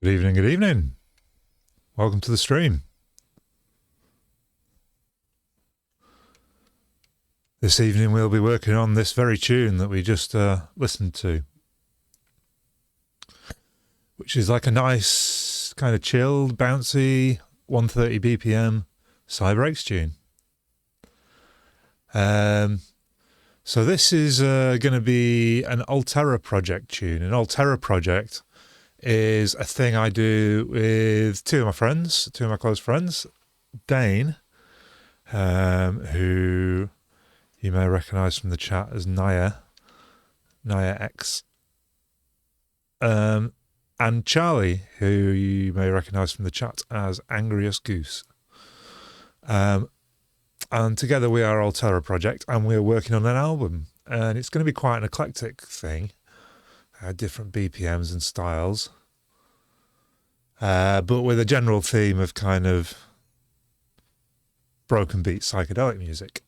Good evening, good evening. Welcome to the stream. This evening we'll be working on this very tune that we just listened to, which is like a nice, kind of chilled, bouncy, 130 BPM psybreaks tune. So this is going to be an Alterran project tune. An Alterran project is a thing I do with two of my close friends, Dane, who you may recognise from the chat as Naya X, and Charlie, who you may recognise from the chat as Angriest Goose. And together we are Alterran Project, and we're working on an album, and it's going to be quite an eclectic thing, different BPMs and styles, but with a general theme of kind of broken beat psychedelic music.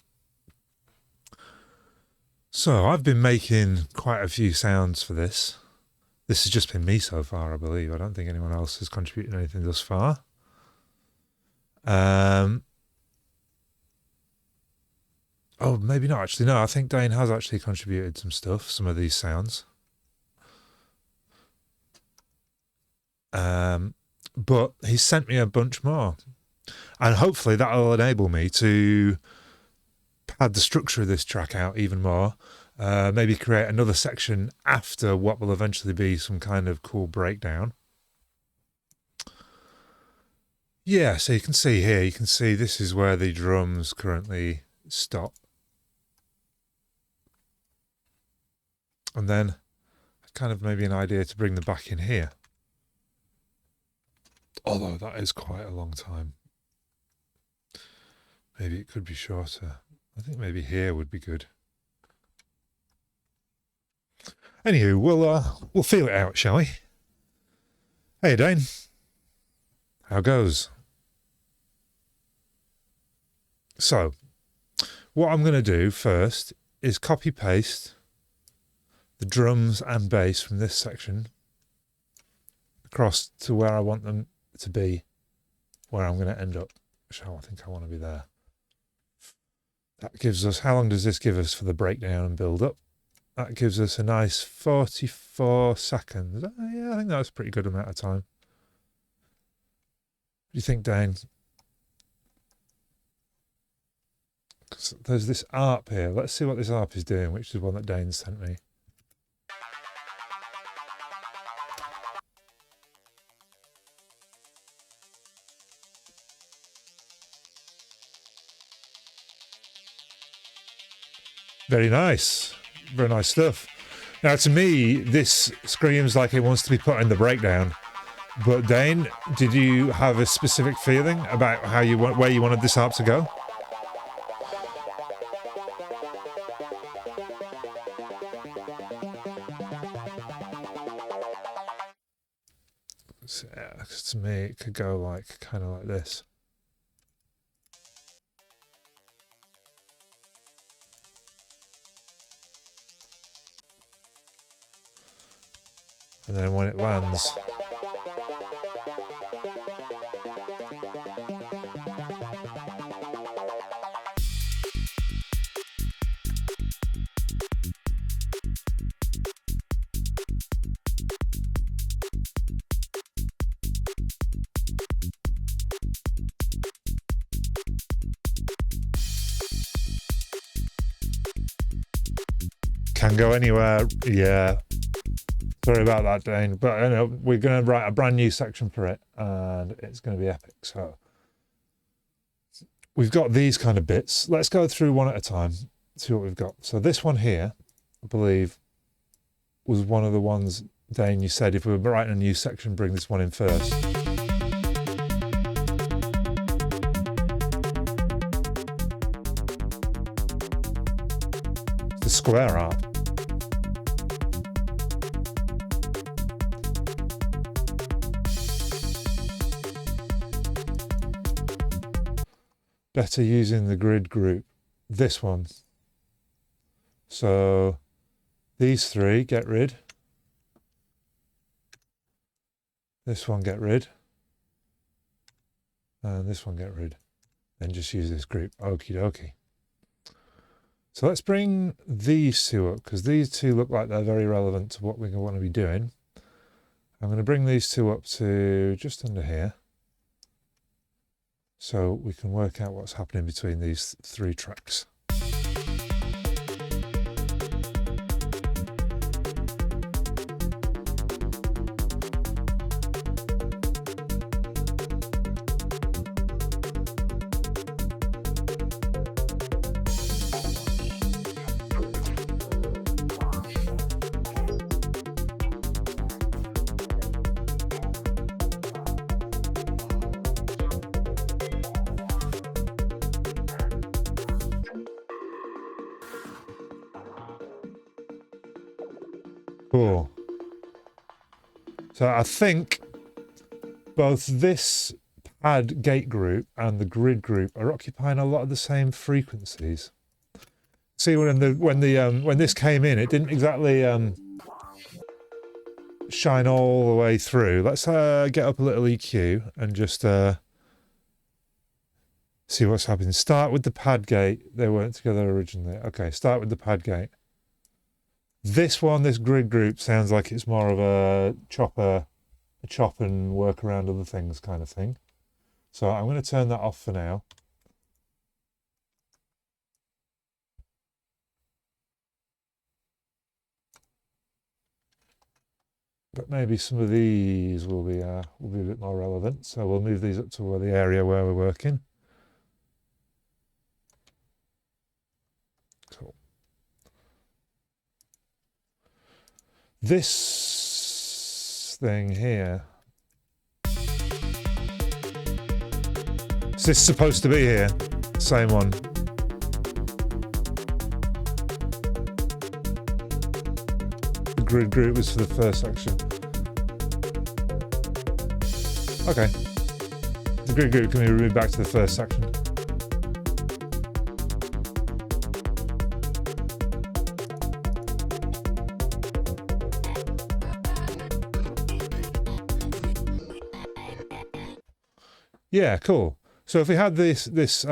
So I've been making quite a few sounds for this. This has just been me so far, I believe. I don't think anyone else has contributed anything thus far. Oh, maybe not actually. No, I think Dane has actually contributed some stuff, some of these sounds. But he's sent me a bunch more. And hopefully that'll enable me to pad the structure of this track out even more. Maybe create another section after what will eventually be some kind of cool breakdown. Yeah, so you can see here, this is where the drums currently stop. And then kind of maybe an idea to bring them back in here. Although that is quite a long time. Maybe it could be shorter. I think maybe here would be good. Anywho, we'll feel it out, shall we? Hey, Dane. How goes? So, what I'm going to do first is copy-paste the drums and bass from this section across to where I want them to be, where I'm going to end up. So I think I want to be there. That gives us, how long does this give us for the breakdown and build up? That gives us a nice 44 seconds. Yeah, I think that's a pretty good amount of time. What do you think, Dane? There's this ARP here. Let's see what this ARP is doing, which is one that Dane sent me. Very nice stuff. Now, to me, this screams like it wants to be put in the breakdown. But Dane, did you have a specific feeling about where you wanted this harp to go? So, yeah, to me, it could go kind of like this. And then when it lands, can go anywhere. Yeah. Sorry about that, Dane, but we're going to write a brand new section for it, and it's going to be epic. So we've got these kind of bits. Let's go through one at a time, see what we've got. So this one here, I believe, was one of the ones, Dane, you said if we were writing a new section, bring this one in first. It's the square art. Better using the grid group. This one. So these three, get rid. This one get rid. And this one get rid. Then just use this group. Okie dokie. So let's bring these two up, because these two look like they're very relevant to what we want to be doing. I'm going to bring these two up to just under here, so we can work out what's happening between these three tracks. Cool. So I think both this pad gate group and the grid group are occupying a lot of the same frequencies. See, when this came in, it didn't exactly shine all the way through. Let's get up a little EQ and just see what's happening. Start with the pad gate. They weren't together originally. Okay, start with the pad gate. This one, this grid group, sounds like it's more of a chop and work around other things kind of thing. So I'm going to turn that off for now. But maybe some of these will be a bit more relevant. So we'll move these up to the area where we're working. Cool. This thing here. Is this supposed to be here? Same one. The grid group was for the first section. Okay. The grid group can be removed back to the first section. Yeah, cool. So if we had this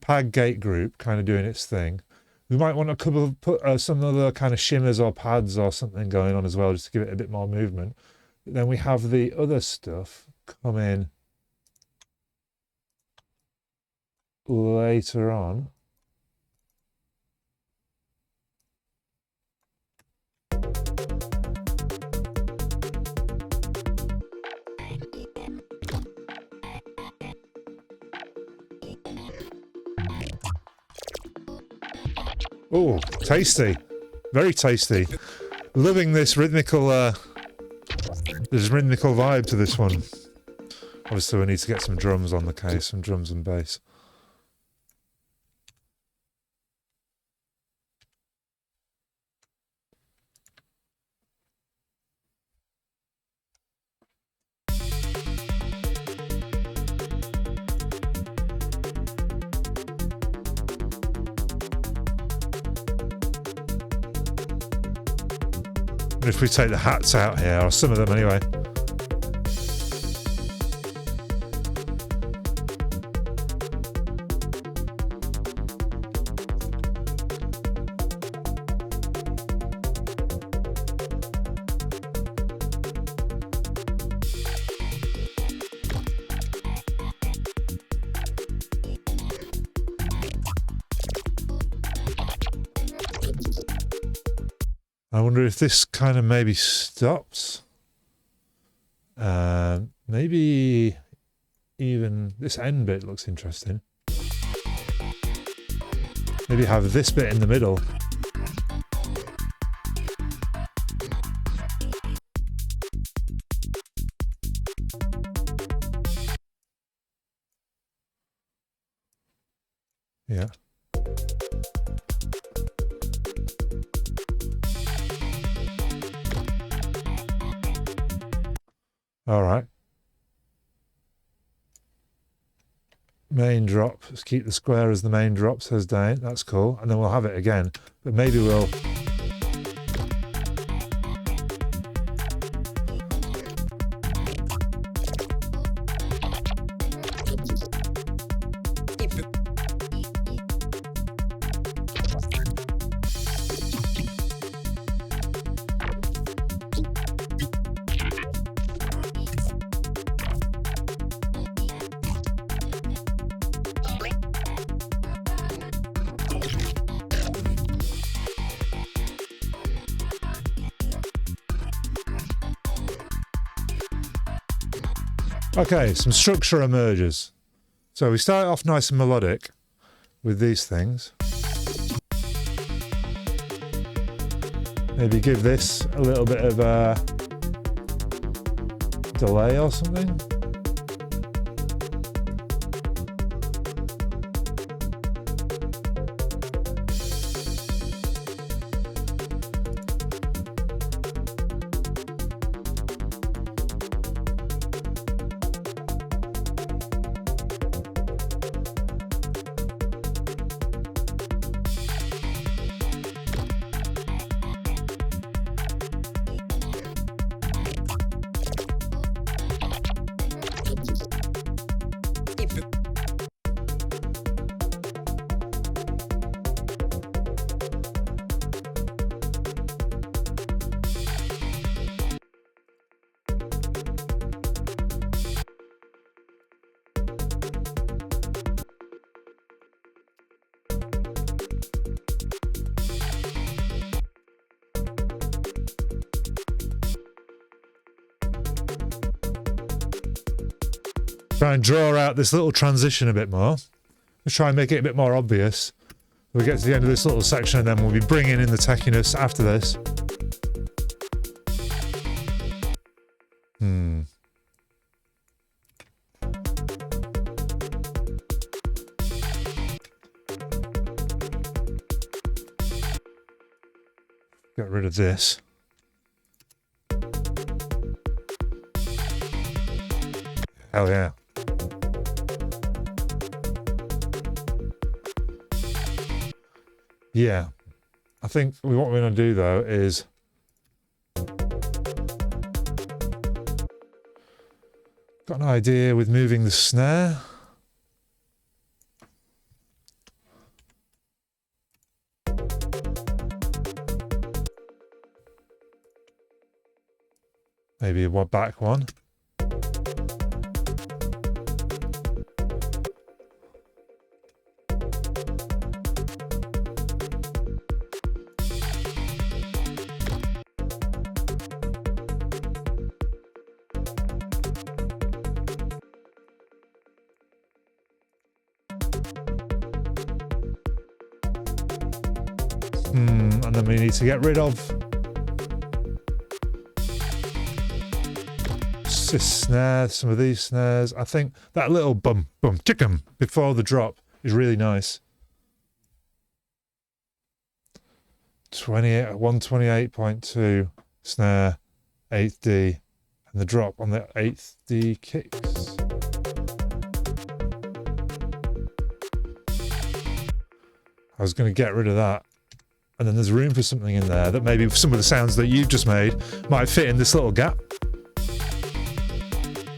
pad gate group kind of doing its thing, we might want to put some other kind of shimmers or pads or something going on as well, just to give it a bit more movement. But then we have the other stuff come in later on. Oh, tasty. Very tasty. Loving this rhythmical vibe to this one. Obviously we need to get some drums on the case, some drums and bass. If we take the hats out here, or some of them anyway. I wonder if this kind of maybe stops. Maybe even this end bit looks interesting. Maybe have this bit in the middle. Yeah. All right. Main drop. Let's keep the square as the main drop, says Dane. That's cool. And then we'll have it again. But maybe we'll... Okay, some structure emerges. So we start off nice and melodic with these things. Maybe give this a little bit of a delay or something. Try and draw out this little transition a bit more. Let's try and make it a bit more obvious. We'll get to the end of this little section and then we'll be bringing in the techiness after this. Get rid of this. Hell yeah. Yeah. I think what we're going to do though is got an idea with moving the snare. Maybe a back one. And then we need to get rid of this snare, some of these snares. I think that little bum, bum, chickum before the drop is really nice. 128.2 snare, 8th D, and the drop on the 8th D kicks. I was going to get rid of that. And then there's room for something in there that maybe some of the sounds that you've just made might fit in this little gap.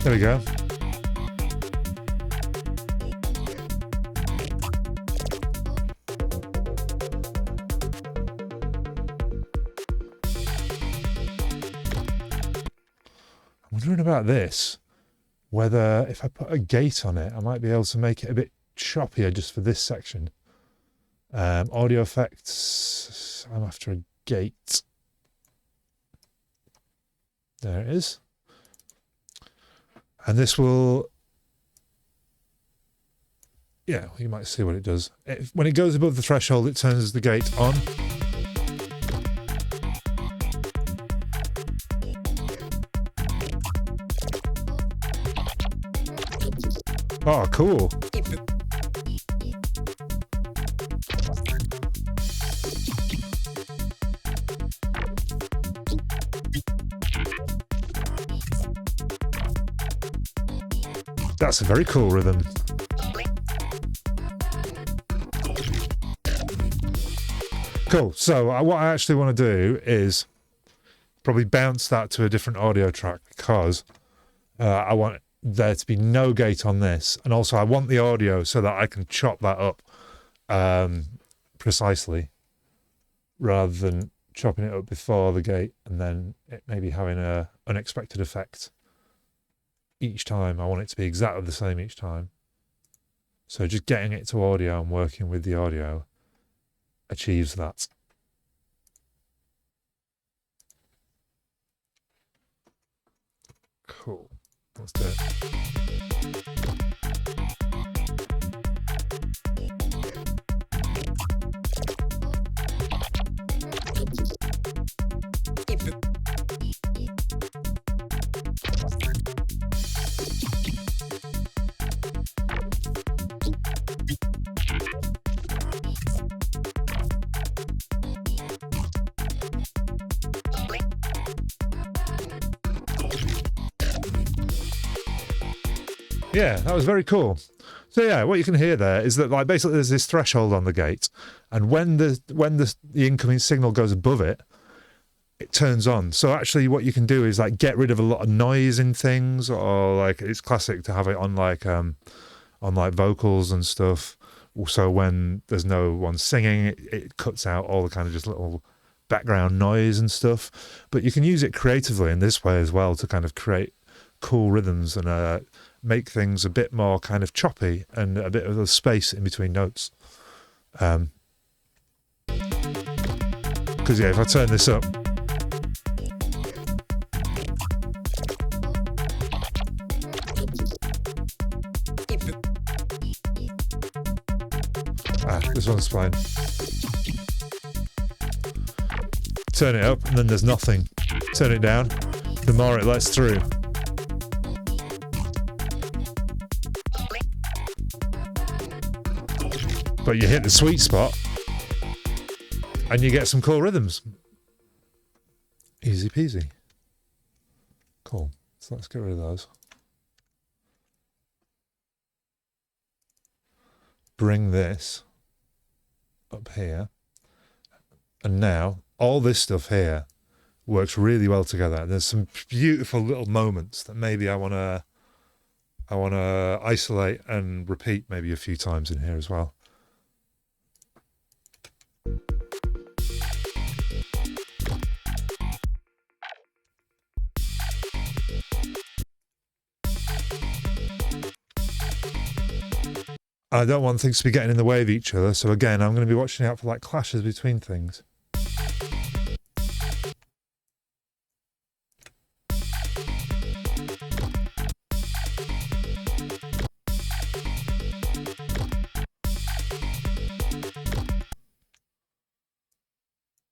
There we go. I'm wondering about this, whether if I put a gate on it, I might be able to make it a bit choppier just for this section. Audio effects, I'm after a gate. There it is. And this will, yeah, you might see what it does. When it goes above the threshold, it turns the gate on. Oh, cool. That's a very cool rhythm. Cool. So what I actually want to do is probably bounce that to a different audio track because I want there to be no gate on this. And also I want the audio so that I can chop that up precisely rather than chopping it up before the gate and then it maybe having a unexpected effect. Each time, I want it to be exactly the same each time. So just getting it to audio and working with the audio achieves that. Cool. Let's do it. Yeah, that was very cool. So yeah, what you can hear there is that like basically there's this threshold on the gate, and when the incoming signal goes above it, it turns on. So actually what you can do is like get rid of a lot of noise in things, or like it's classic to have it on like vocals and stuff. So when there's no one singing, it cuts out all the kind of just little background noise and stuff. But you can use it creatively in this way as well to kind of create cool rhythms and make things a bit more kind of choppy and a bit of a space in between notes. Because yeah, if I turn this up, this one's fine. Turn it up and then there's nothing. Turn it down, the more it lets through. But you hit the sweet spot and you get some cool rhythms. Easy peasy. Cool. So let's get rid of those. Bring this up here. And now all this stuff here works really well together. There's some beautiful little moments that maybe I want to isolate and repeat maybe a few times in here as well. I don't want things to be getting in the way of each other, so again, I'm going to be watching out for like clashes between things.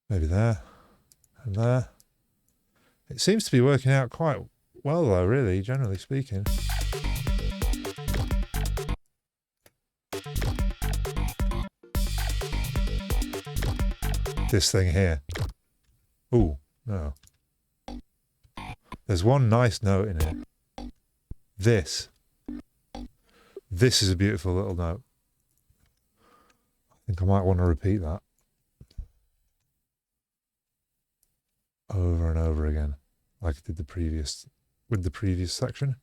Maybe there and there. It seems to be working out quite well though, really, generally speaking. This thing here. Ooh, no. There's one nice note in here. This is a beautiful little note. I think I might want to repeat that over and over again, like I did with the previous section.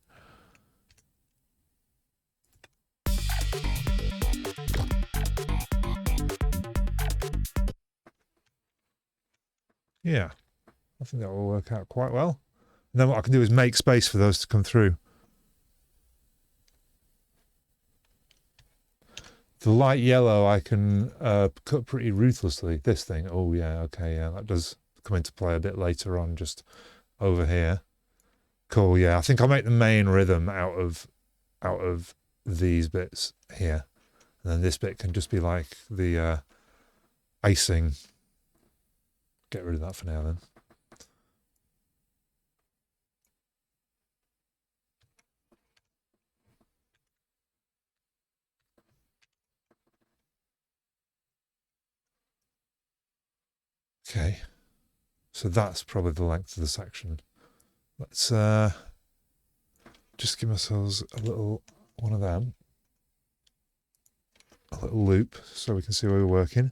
Yeah, I think that will work out quite well. And then what I can do is make space for those to come through. The light yellow I can cut pretty ruthlessly. This thing, oh yeah, okay, yeah, that does come into play a bit later on, just over here. Cool, yeah, I think I'll make the main rhythm out of these bits here. And then this bit can just be like the icing. Get rid of that for now then. Okay, so that's probably the length of the section. Let's just give ourselves a little one of them, a little loop, so we can see where we're working.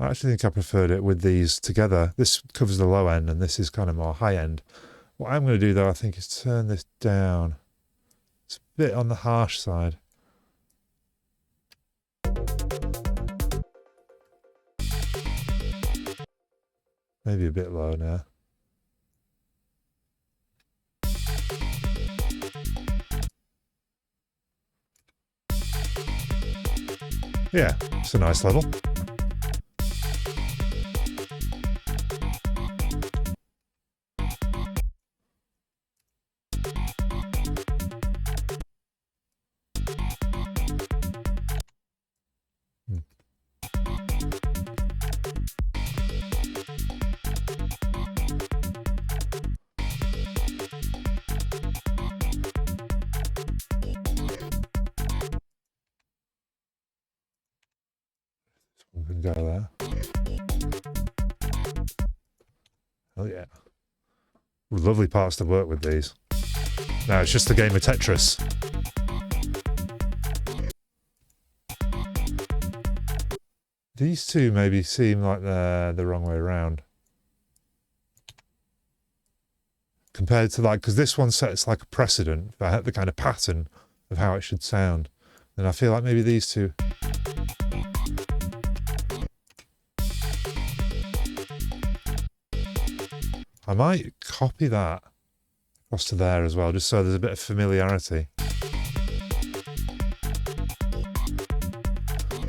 I actually think I preferred it with these together. This covers the low end and this is kind of more high end. What I'm going to do though, I think, is turn this down. It's a bit on the harsh side. Maybe a bit low now. Yeah, it's a nice level. We can go there. Oh yeah. Lovely parts to work with these. Now it's just a game of Tetris. These two maybe seem like they're the wrong way around. Compared to like, because this one sets like a precedent for the kind of pattern of how it should sound. And I feel like maybe these two. I might copy that across to there as well, just so there's a bit of familiarity.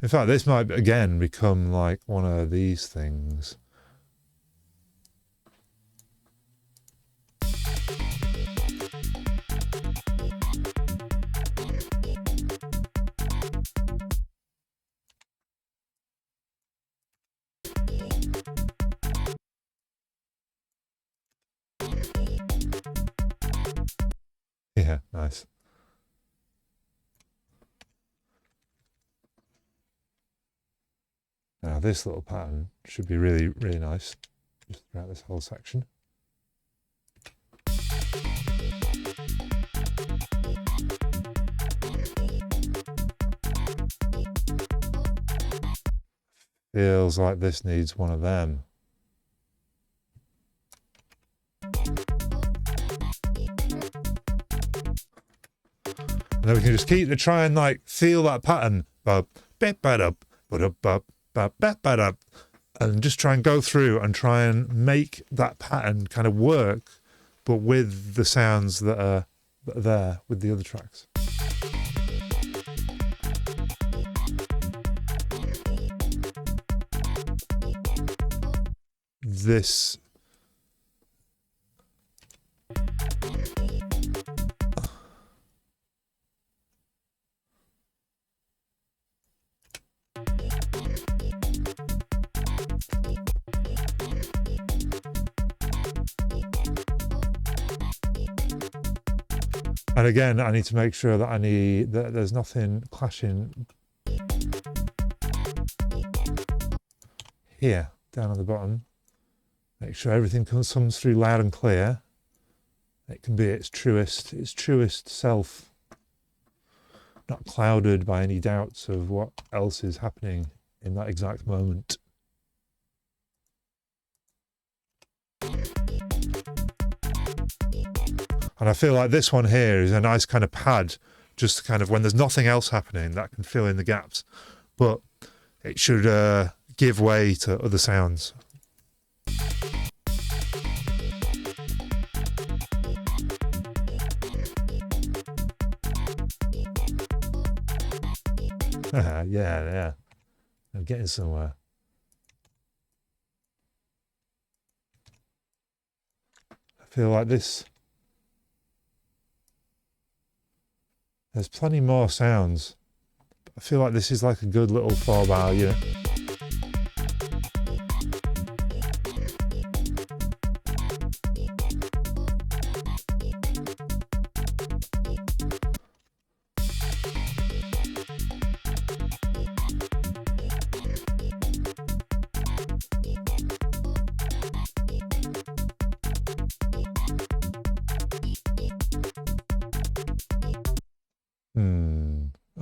In fact, this might again become like one of these things. Yeah, nice. Now this little pattern should be really, really nice, just throughout this whole section. Feels like this needs one of them. And then we can just keep try and like feel that pattern, and just try and go through and try and make that pattern kind of work, but with the sounds that are there with the other tracks. This. And again, I need to make sure that there's nothing clashing here, down on the bottom. Make sure everything comes through loud and clear. It can be its truest self, not clouded by any doubts of what else is happening in that exact moment. And I feel like this one here is a nice kind of pad, just kind of when there's nothing else happening, that can fill in the gaps. But it should give way to other sounds. Yeah. I'm getting somewhere. I feel like this. There's plenty more sounds. I feel like this is like a good little 4-bar unit.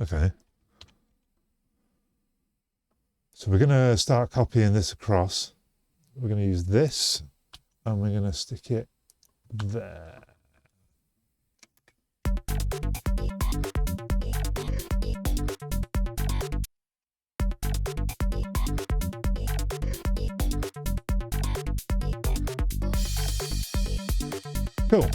Okay. So we're going to start copying this across. We're going to use this and we're going to stick it there. Cool.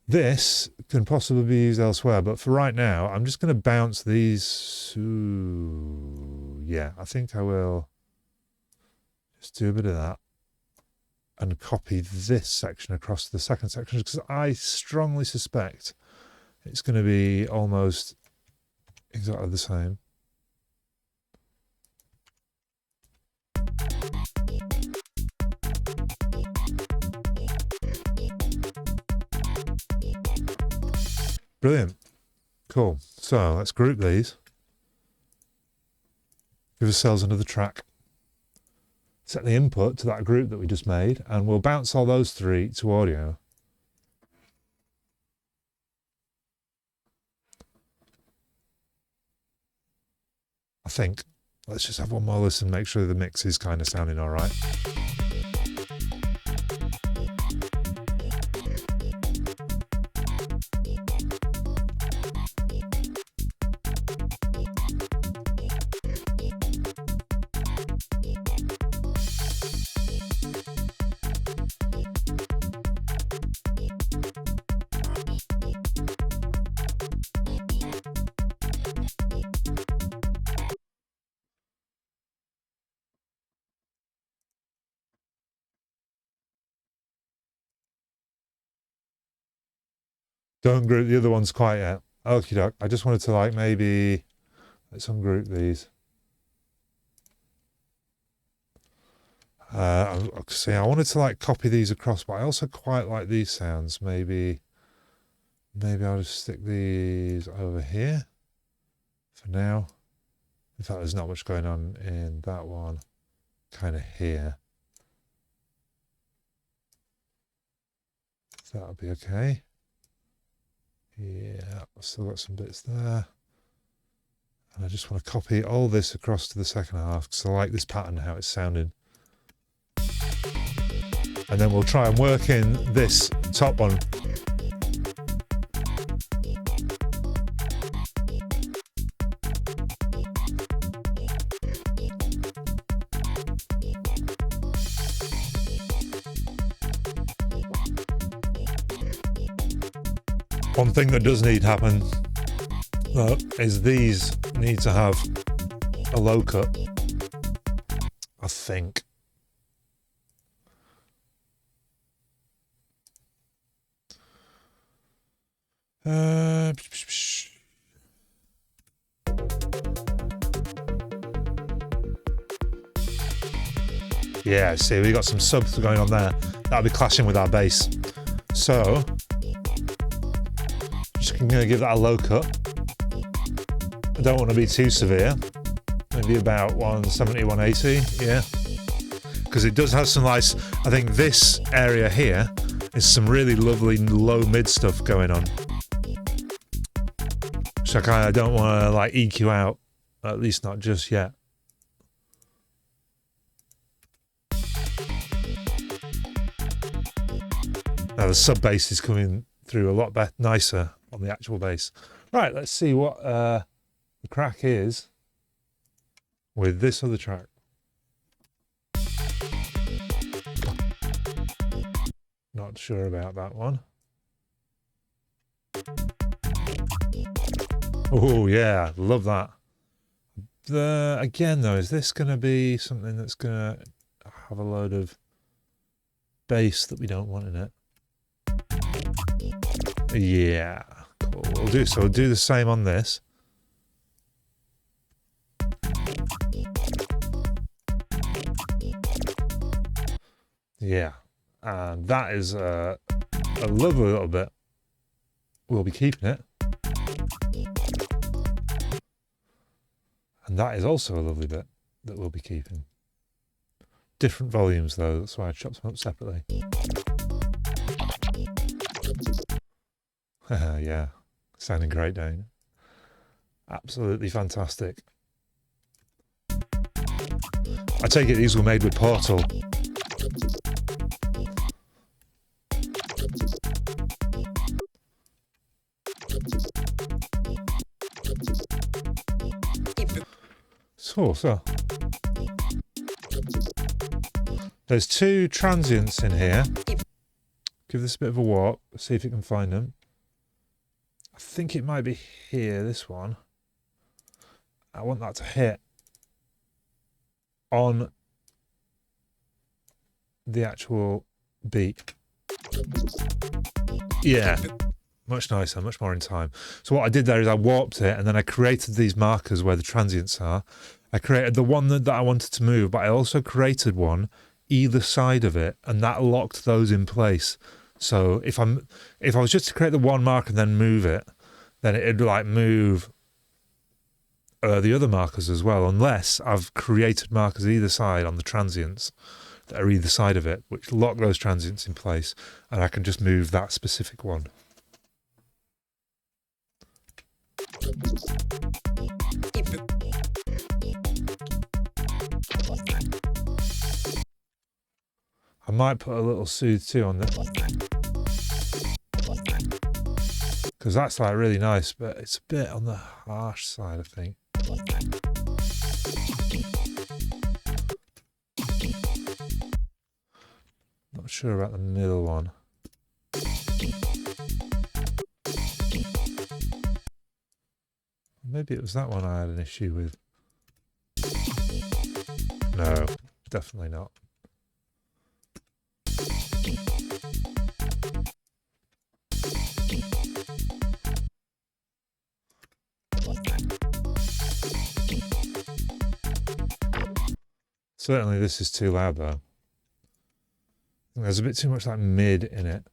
This can possibly be used elsewhere, but for right now, I'm just going to bounce these. Ooh, yeah, I think I will just do a bit of that and copy this section across to the second section, because I strongly suspect it's going to be almost exactly the same. Brilliant. Cool. So let's group these. Give ourselves another track. Set the input to that group that we just made, and we'll bounce all those three to audio. I think. Let's just have one more listen, make sure the mix is kind of sounding all right. Don't group the other ones quite yet. Okie doke. I just wanted to like maybe let's ungroup these. See, I wanted to like copy these across, but I also quite like these sounds. Maybe I'll just stick these over here for now. In fact, there's not much going on in that one. Kind of here. That'll be okay. Yeah, I've still got some bits there. And I just want to copy all this across to the second half because I like this pattern, how it's sounding. And then we'll try and work in this top one. One thing that does need to happen is these need to have a low cut, I think. Yeah, see, we got some subs going on there. That'll be clashing with our bass. So, just going to give that a low cut. I don't want to be too severe. Maybe about 170, 180, yeah. Because it does have some nice, I think this area here is some really lovely low mid stuff going on. So I kind of don't want to like EQ out, at least not just yet. Now the sub bass is coming through a lot nicer on the actual bass. Right, let's see what the crack is with this other track. Not sure about that one. Oh yeah, love that. Again though, is this going to be something that's going to have a load of bass that we don't want in it? Yeah, cool. We'll do the same on this. Yeah, and that is a lovely little bit. We'll be keeping it. And that is also a lovely bit that we'll be keeping. Different volumes though, that's why I chopped them up separately. Yeah, sounding great, Dane. Absolutely fantastic. I take it these were made with Portal. So. There's two transients in here. Give this a bit of a walk, see if you can find them. I think it might be here, this one. I want that to hit on the actual beat. Yeah, much nicer, much more in time. So what I did there is I warped it, and then I created these markers where the transients are. I created the one that I wanted to move, but I also created one either side of it, and that locked those in place. So if I was just to create the one mark and then move it, then it'd like move the other markers as well, unless I've created markers either side on the transients that are either side of it, which lock those transients in place, and I can just move that specific one. I might put a little soothe too on this, because that's like really nice, but it's a bit on the harsh side, I think. Not sure about the middle one. Maybe it was that one I had an issue with. No, definitely not. Certainly this is too loud though. There's a bit too much like mid in it.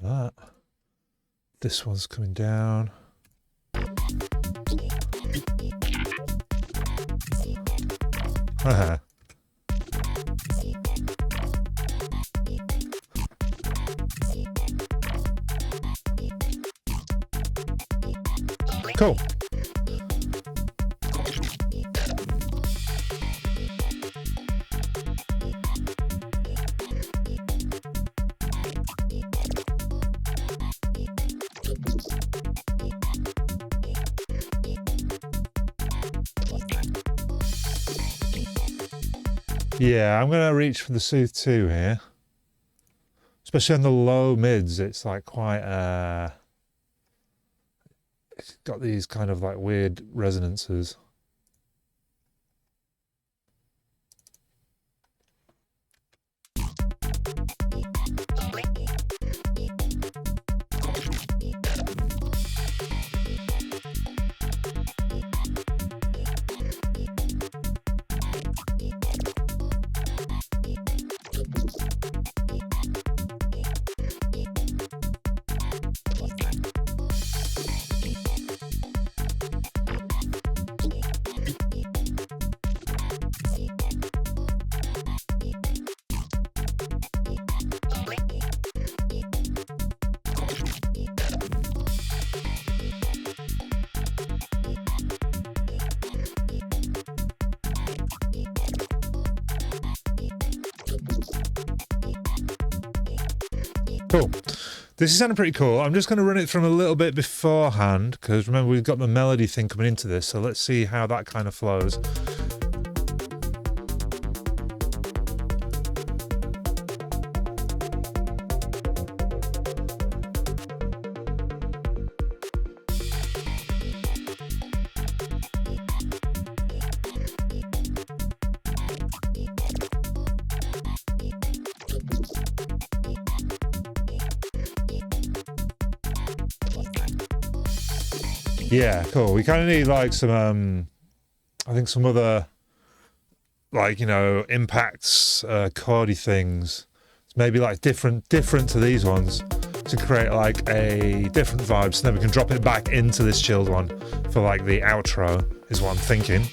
That. This one's coming down. Cool. Yeah, I'm going to reach for the Soothe 2 here. Especially on the low mids, it's like quite, it's got these kind of like weird resonances. Cool. This is sounding pretty cool. I'm just going to run it from a little bit beforehand, because remember we've got the melody thing coming into this, so let's see how that kind of flows. Yeah, cool. We kind of need like some, I think some other, like, you know, impacts, chordy things. Maybe like different to these ones to create like a different vibe. So then we can drop it back into this chilled one for like the outro is what I'm thinking.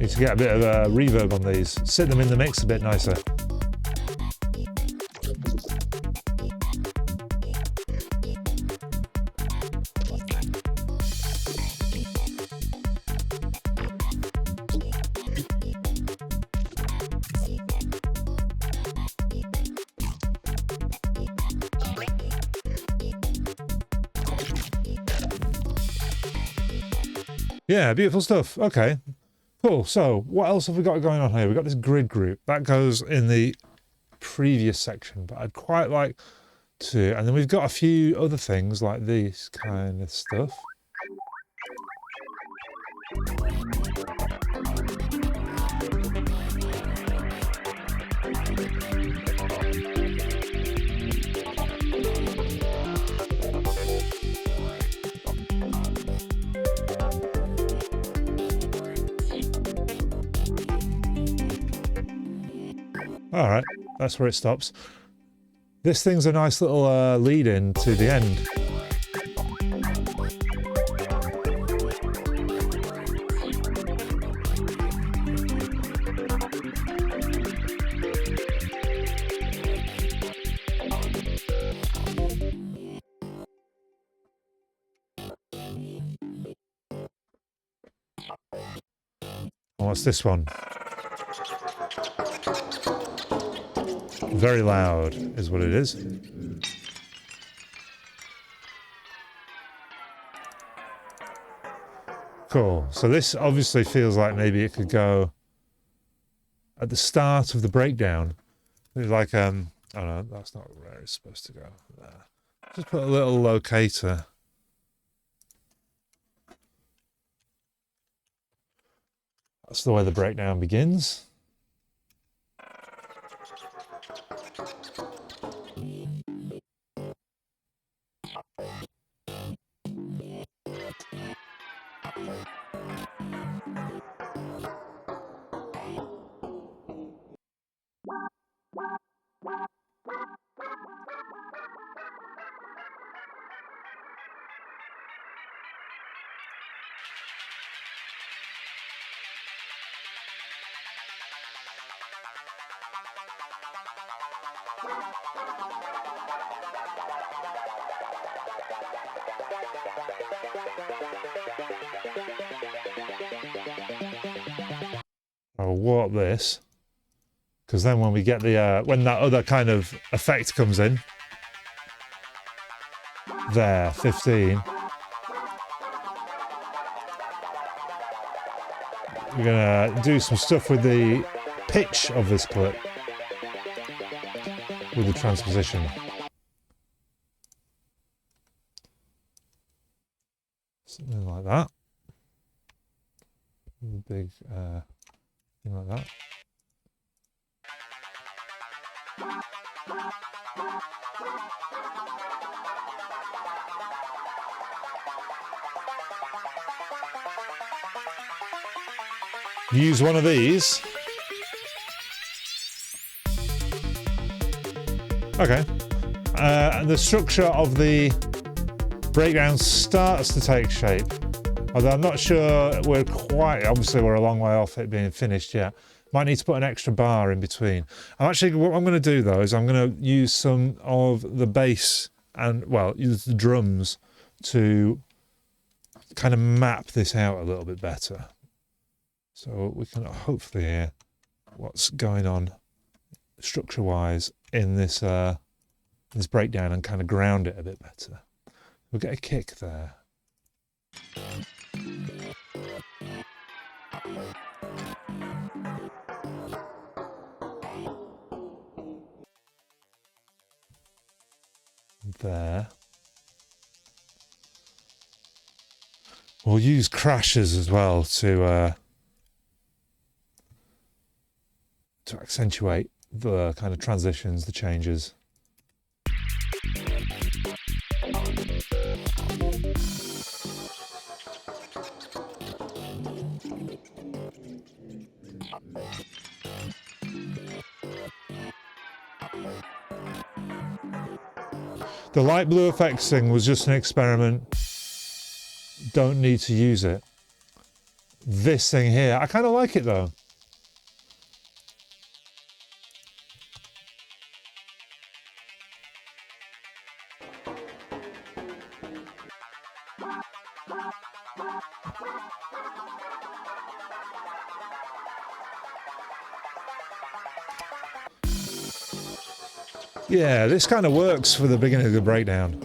Need to get a bit of a reverb on these. Sit them in the mix a bit nicer. Yeah, beautiful stuff. Okay, cool. So what else have we got going on here? We've got this grid group. That goes in the previous section, but I'd quite like to... And then we've got a few other things like this kind of stuff. All right, that's where it stops. This thing's a nice little lead in to the end. What's this one? Very loud is what it is. Cool. So this obviously feels like maybe it could go at the start of the breakdown. It's like, oh no, that's not where it's supposed to go. There. Just put a little locator. That's the way the breakdown begins. I'll warp this, because then when we get the when that other kind of effect comes in, there, 15, we're gonna do some stuff with the pitch of this clip, with the transposition. Something like that. A big thing like that. Use one of these. Okay. And the structure of the breakdown starts to take shape. Although I'm not sure we're quite, obviously we're a long way off it being finished yet. Might need to put an extra bar in between. Actually, what I'm going to do though is I'm going to use some of the bass and, well, use the drums to kind of map this out a little bit better. So we can hopefully hear what's going on structure-wise in this this breakdown and kind of ground it a bit better. We'll get a kick there. There. We'll use crashes as well to accentuate the kind of transitions, the changes. The light blue effects thing was just an experiment. Don't need to use it. this thing here. I kind of like it though. Yeah, this kind of works for the beginning of the breakdown.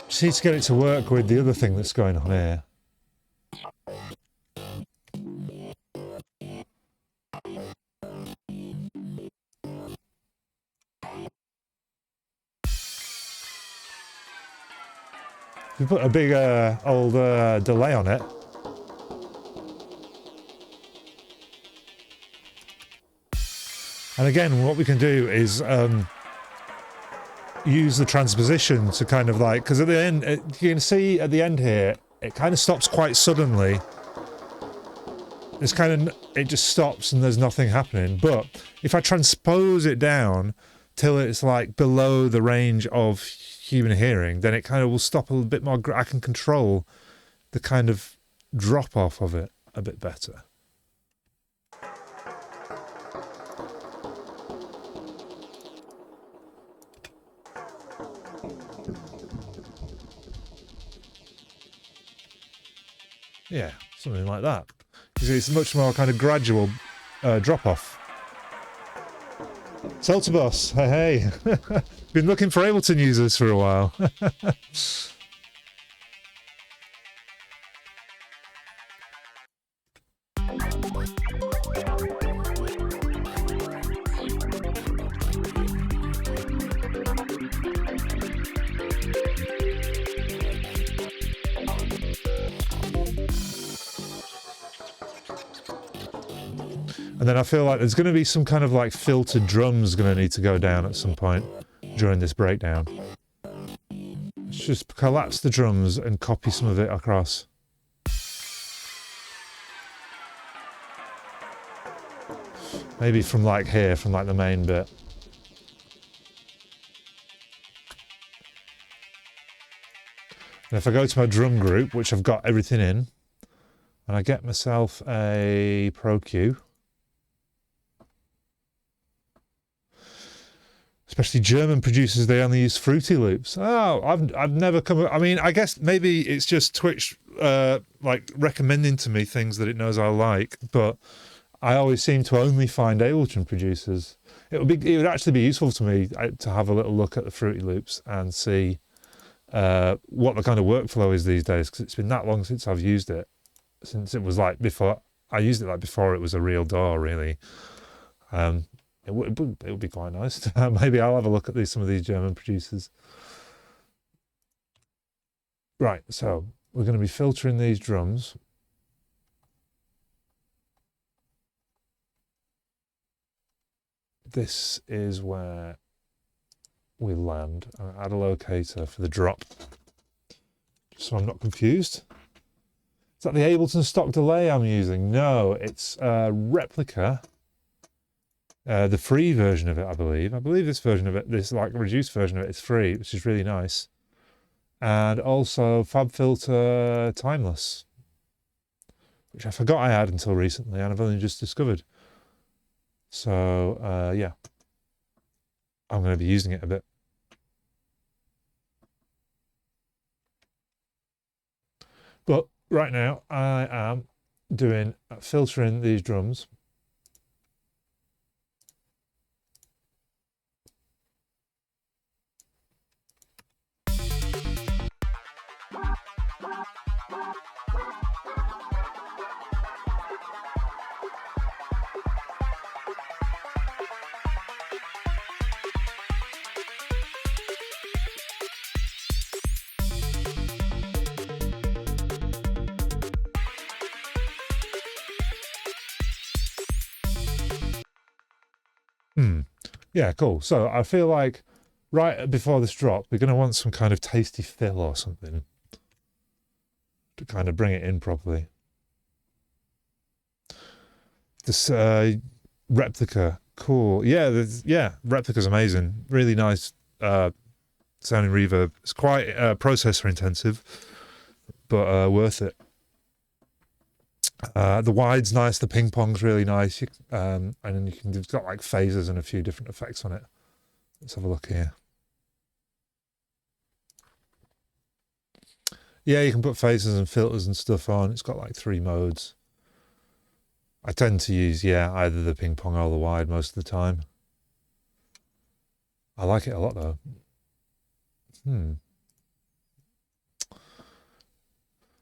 Just need to get it to work with the other thing that's going on here. We put a big old delay on it. And again, what we can do is use the transposition to kind of like, because at the end, you can see at the end here, it kind of stops quite suddenly. It's kind of, it just stops and there's nothing happening. But if I transpose it down till it's like below the range of human hearing, then it kind of will stop a little bit more. I can control the kind of drop off of it a bit better. Yeah, something like that. You see, it's much more kind of gradual drop off. Salterbus, hey, hey. Been looking for Ableton users for a while. And then I feel like there's going to be some kind of like filtered drums going to need to go down at some point during this breakdown. Let's just collapse the drums and copy some of it across. Maybe from like here, from like the main bit. And if I go to my drum group, which I've got everything in, and I get myself a Pro Q. Especially German producers, they only use Fruity Loops. Oh, I've never come. I mean, I guess maybe it's just Twitch like recommending to me things that it knows I like, but I always seem to only find Ableton producers. It would actually be useful to me to have a little look at the Fruity Loops and see what the kind of workflow is these days, because it's been that long since I've used it. Since it was like before, I used it like before it was a real DAW, really. It would be quite nice to, maybe I'll have a look at some of these German producers. Right, so we're going to be filtering these drums. This is where we land. I'll add a locator for the drop, just so I'm not confused. Is that the Ableton stock delay I'm using? No, it's a replica. The free version of it, I believe. I believe this version of it, this like reduced version of it, is free, which is really nice. And also FabFilter Timeless, which I forgot I had until recently, and I've only just discovered. So yeah, I'm going to be using it a bit. But right now, I am doing filtering these drums. Yeah, cool. So I feel like right before this drop, we're going to want some kind of tasty fill or something to kind of bring it in properly. This replica, cool. Yeah, yeah, replica's amazing. Really nice sounding reverb. It's quite processor intensive, but worth it. The wide's nice. The ping pong's really nice. And then it's got like phasers and a few different effects on it. Let's have a look here. Yeah, you can put phasers and filters and stuff on. It's got like 3 modes. I tend to use, either the ping pong or the wide most of the time. I like it a lot though.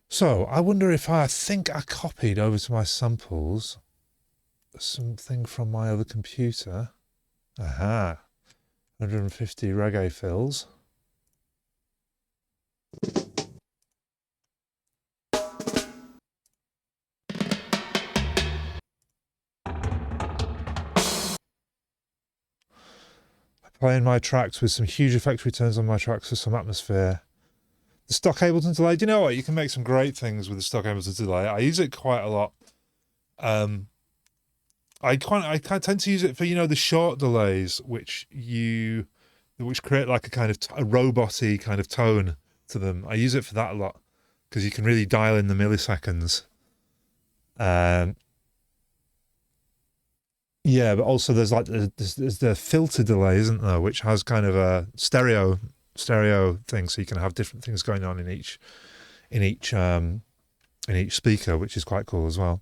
So I wonder if I think I copied over to my samples something from my other computer. Aha. 150 reggae fills. Playing my tracks with some huge effect returns on my tracks for some atmosphere. The stock Ableton delay. Do you know what? You can make some great things with the stock Ableton delay. I use it quite a lot. I tend to use it for, the short delays, which create like a kind of a robot-y kind of tone to them. I use it for that a lot because you can really dial in the milliseconds. Yeah, but also there's like there's the filter delay, isn't there, which has kind of a stereo thing, so you can have different things going on in each speaker, which is quite cool as well.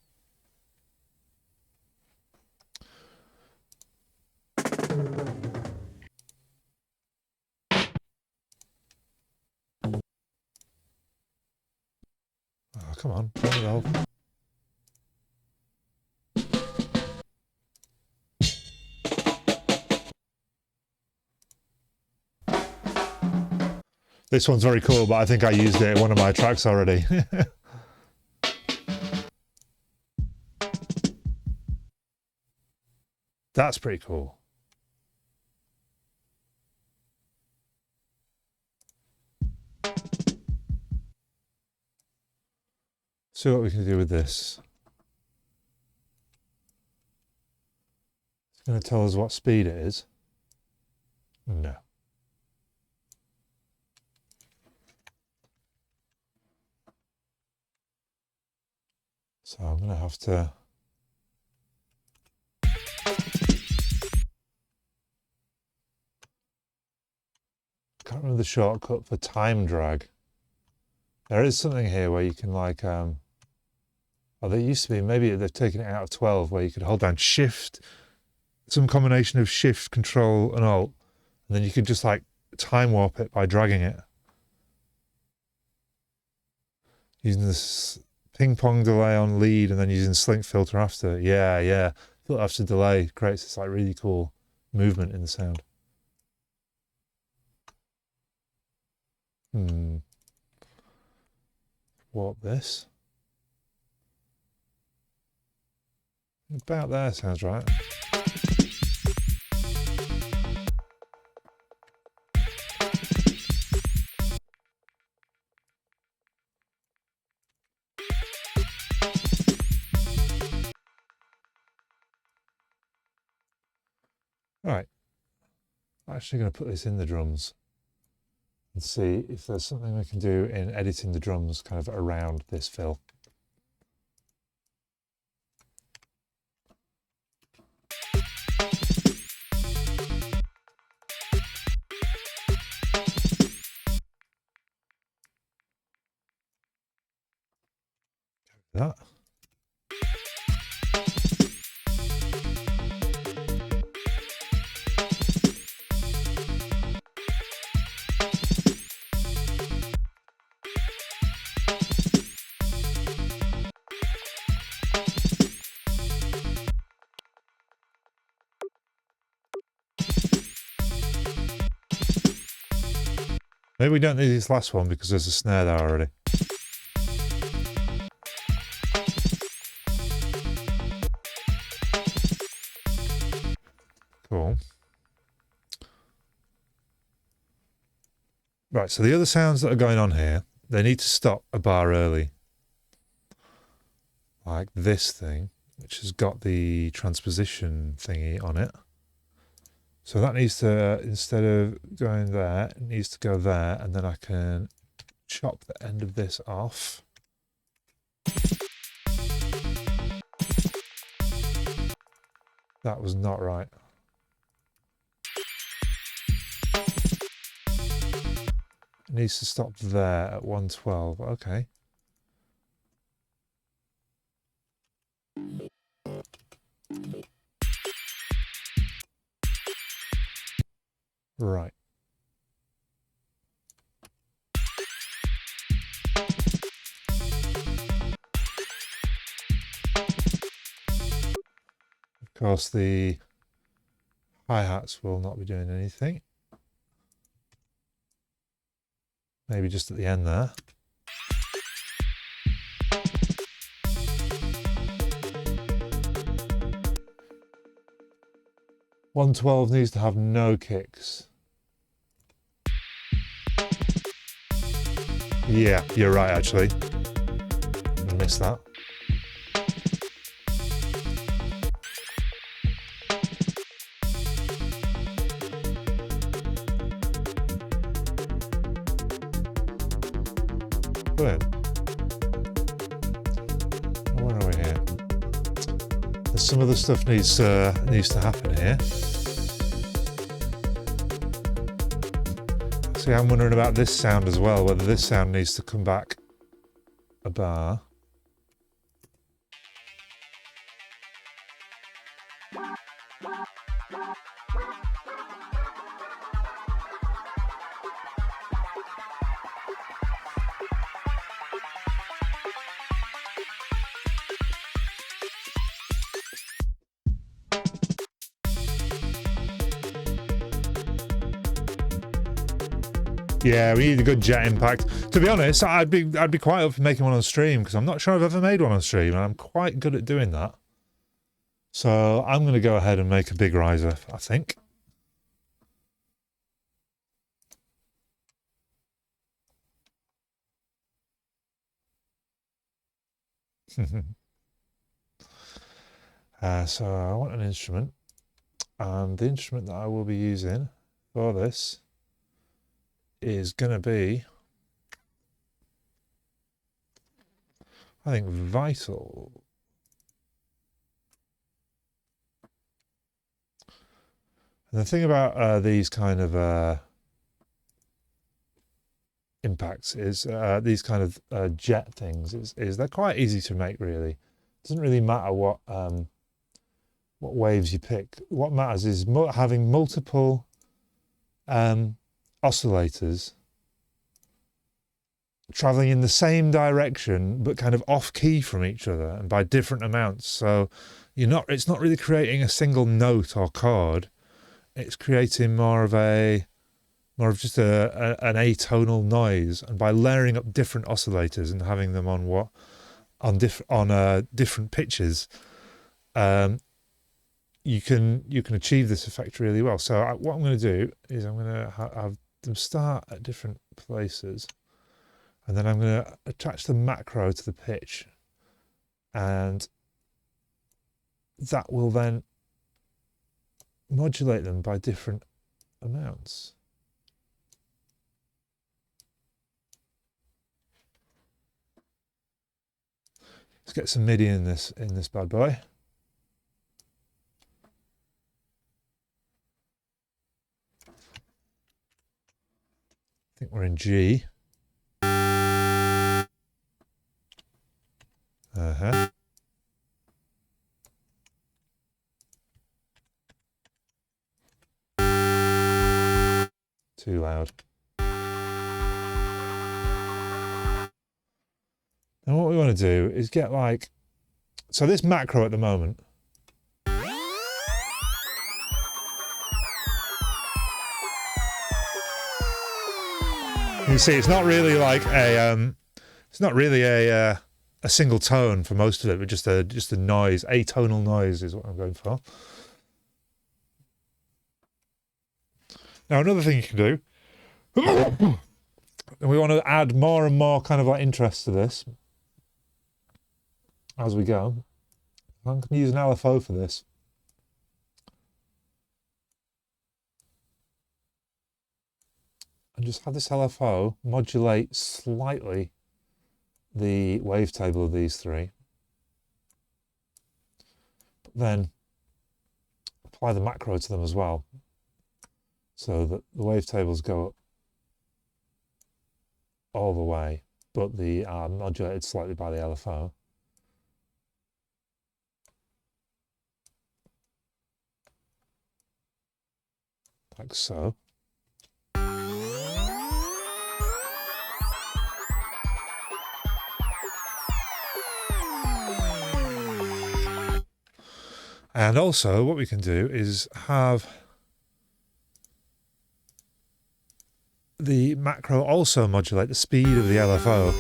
Oh, come on, play it all. This one's very cool, but I think I used it in one of my tracks already. That's pretty cool. See what we can do with this. It's going to tell us what speed it is. No. So I'm going to have to... I can't remember the shortcut for time drag. There is something here where you can like... oh, there used to be, maybe they've taken it out of 12, where you could hold down Shift, some combination of Shift, Control and Alt, and then you could just like time warp it by dragging it. Using this ping pong delay on lead and then using slink filter after. Yeah. Filter after delay creates this like really cool movement in the sound. Warp this. About there sounds right. Right. I'm actually going to put this in the drums and see if there's something we can do in editing the drums kind of around this fill. That. Maybe we don't need this last one because there's a snare there already. Cool. Right, so the other sounds that are going on here, they need to stop a bar early. Like this thing. which has got the transposition thingy on it. So that needs to, instead of going there, it needs to go there, and then I can chop the end of this off. That was not right. It needs to stop there at 112. Okay. Right. Of course, the hi-hats will not be doing anything. Maybe just at the end there. $112 needs to have no kicks. Yeah, you're right, actually. I missed that. Brilliant. Where are we here? Some other stuff needs to happen here. See, I'm wondering about this sound as well, whether this sound needs to come back a bar. Yeah, we need a good jet impact. To be honest, I'd be quite up for making one on stream, because I'm not sure I've ever made one on stream, and I'm quite good at doing that. So I'm going to go ahead and make a big riser, I think. So I want an instrument, and the instrument that I will be using for this is going to be, I think, Vital. And the thing about these kind of impacts is these kind of jet things is they're quite easy to make, really. It doesn't really matter what waves you pick. What matters is having multiple oscillators traveling in the same direction but kind of off key from each other and by different amounts. So it's not really creating a single note or chord. It's creating more of just an atonal noise, and by layering up different oscillators and having them on different pitches, you can achieve this effect really well. So what I'm going to do is I'm going to have them start at different places, and then I'm going to attach the macro to the pitch, and that will then modulate them by different amounts. Let's get some MIDI in this bad boy. I think we're in G. Too loud. And what we want to do is get so this macro at the moment, you see, it's not really like a single tone for most of it, but just a noise, atonal noise is what I'm going for. Now, another thing you can do, and we want to add more and more kind of interest to this as we go. I'm going to use an LFO for this. And just have this LFO modulate slightly the wavetable of these three. But then apply the macro to them as well, so that the wavetables go up all the way, but they are modulated slightly by the LFO. Like so. And also what we can do is have the macro also modulate the speed of the LFO.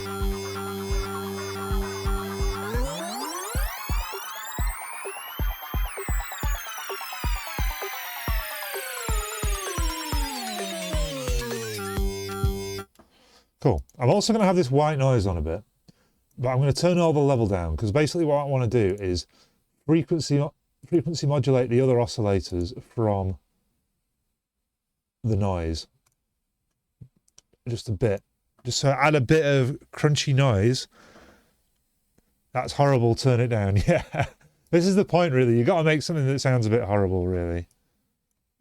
Cool. I'm also going to have this white noise on a bit, but I'm going to turn all the level down, because basically what I want to do is frequency modulate the other oscillators from the noise. Just a bit. Just so add a bit of crunchy noise. That's horrible, turn it down. Yeah. This is the point, really. You've got to make something that sounds a bit horrible, really.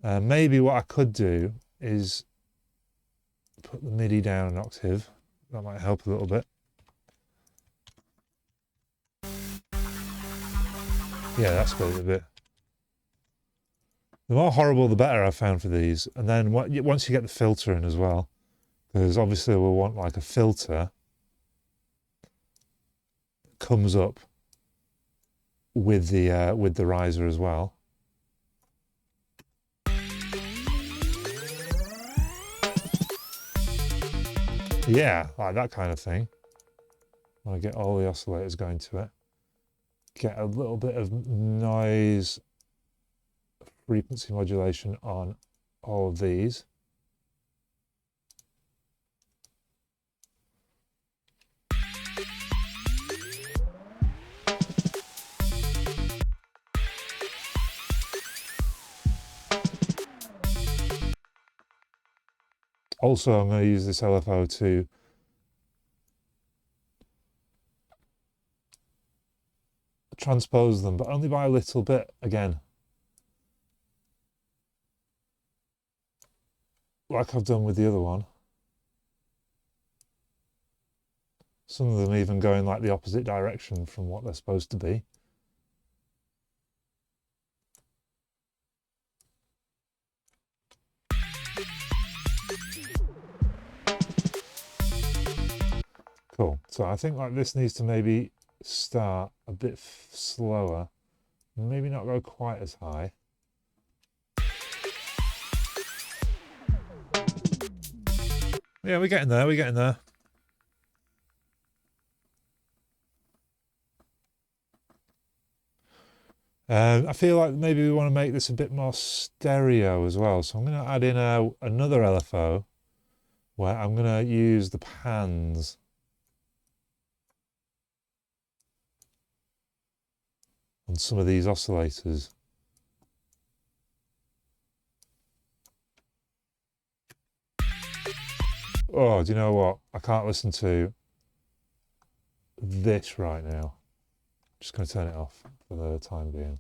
Maybe what I could do is put the MIDI down an octave. That might help a little bit. Yeah, that's good a bit. The more horrible, the better, I've found for these. And then once you get the filter in as well, because obviously we'll want like a filter that comes up with the riser as well. Yeah, like that kind of thing. I want to get all the oscillators going to it. Get a little bit of noise frequency modulation on all of these. Also, I'm going to use this LFO to transpose them, but only by a little bit again. Like I've done with the other one. Some of them even going like the opposite direction from what they're supposed to be. Cool. So I think like this needs to maybe start a bit slower. Maybe not go quite as high. Yeah, we're getting there, we're getting there. I feel like maybe we want to make this a bit more stereo as well. So I'm going to add in another LFO where I'm going to use the pans. On some of these oscillators. Oh, do you know what? I can't listen to this right now. I'm just going to turn it off for the time being.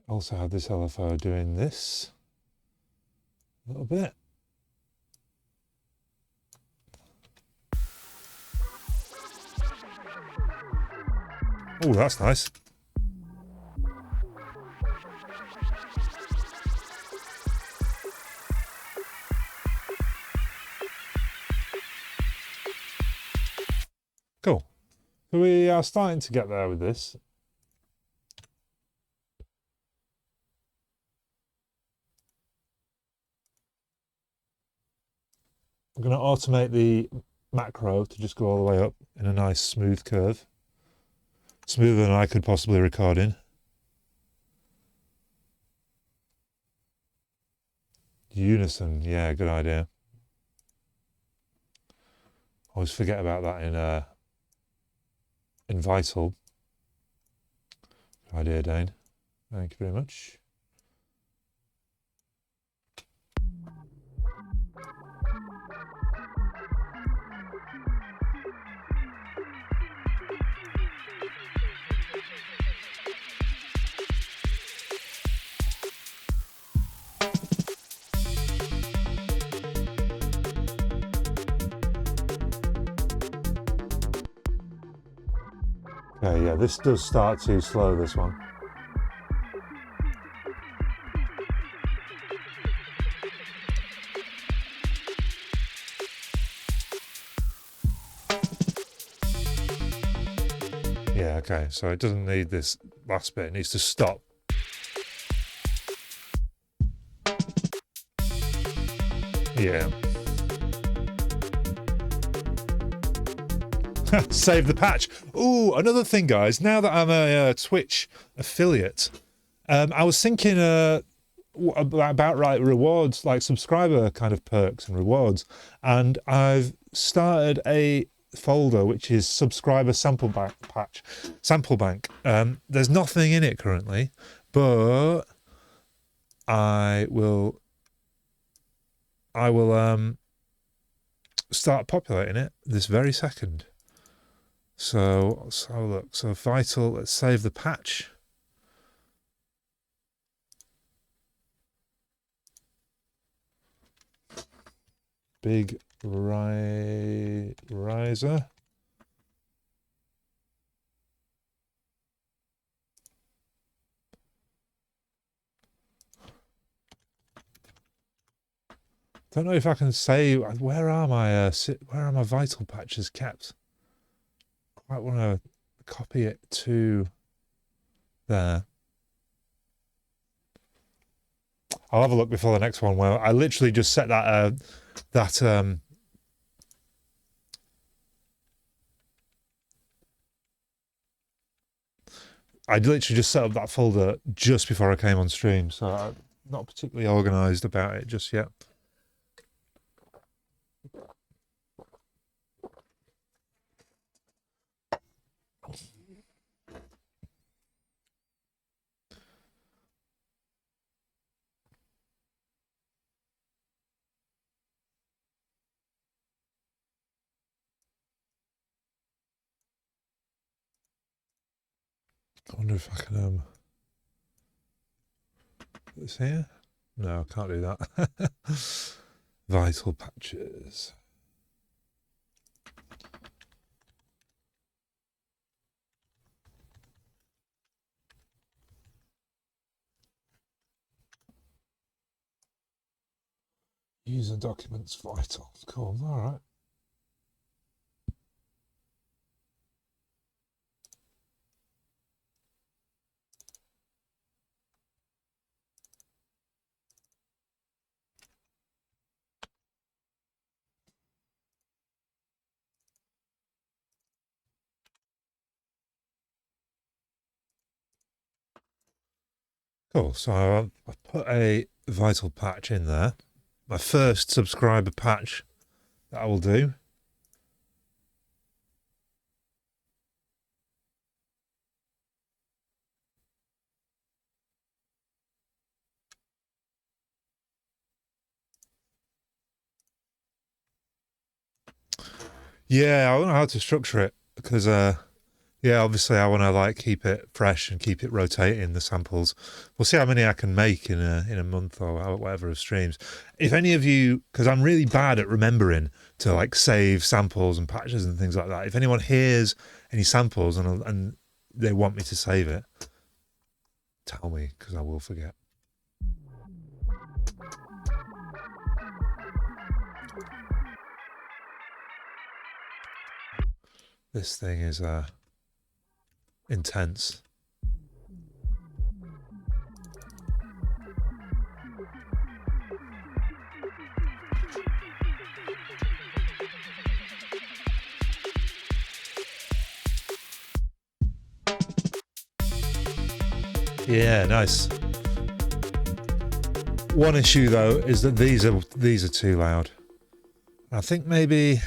Also have this LFO doing this a little bit. Oh, that's nice. Cool. So we are starting to get there with this. I'm going to automate the macro to just go all the way up in a nice smooth curve. Smoother than I could possibly record in. Unison, yeah, good idea. Always forget about that in Vital. Good idea, Dane. Thank you very much. Okay, yeah, this does start too slow, this one. Yeah, okay, so it doesn't need this last bit, it needs to stop. Yeah. Save the patch. Ooh, another thing, guys. Now that I'm a Twitch affiliate, I was thinking about rewards, like subscriber kind of perks and rewards, and I've started a folder which is subscriber sample bank. There's nothing in it currently, but I will start populating it this very second. So let's have a look. So Vital, let's save the patch. Big riser. Don't know if I can say where are my Vital patches kept. I might want to copy it to there. I'll have a look before the next one where I literally just set that I literally just set up that folder just before I came on stream, so I'm not particularly organised about it just yet. I wonder if I can put this here. No, I can't do that. Vital patches. User documents Vital. Cool. All right. Cool. So I put a Vital patch in there. My first subscriber patch that I will do. Yeah, I don't know how to structure it because yeah, obviously I want to like keep it fresh and keep it rotating the samples. We'll see how many I can make in a month or whatever of streams. If any of you, because I'm really bad at remembering to like save samples and patches and things like that. If anyone hears any samples and they want me to save it, tell me because I will forget. This thing is intense. Yeah, nice. One issue though is that these are too loud. I think maybe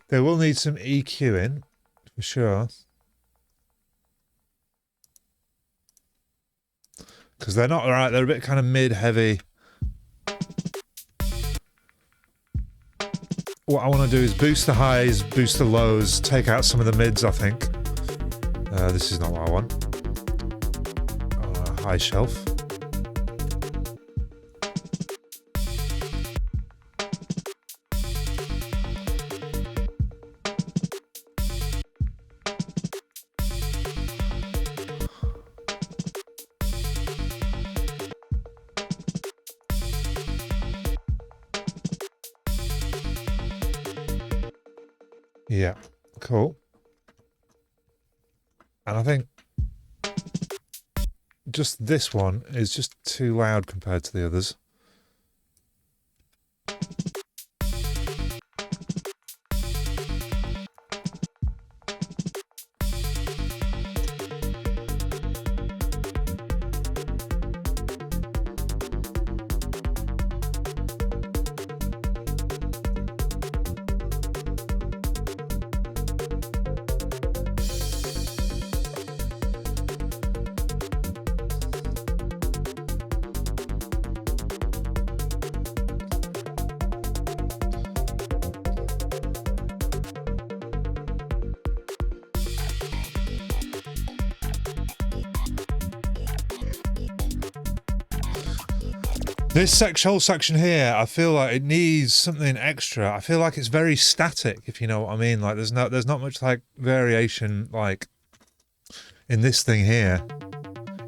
they will need some EQing for sure, because they're not right. They're a bit kind of mid-heavy. What I want to do is boost the highs, boost the lows, take out some of the mids. I think this is not what I want. High shelf. Yeah, cool. And I think just this one is just too loud compared to the others. This whole section here, I feel like it needs something extra. I feel like it's very static, if you know what I mean. Like there's not much like variation like in this thing here.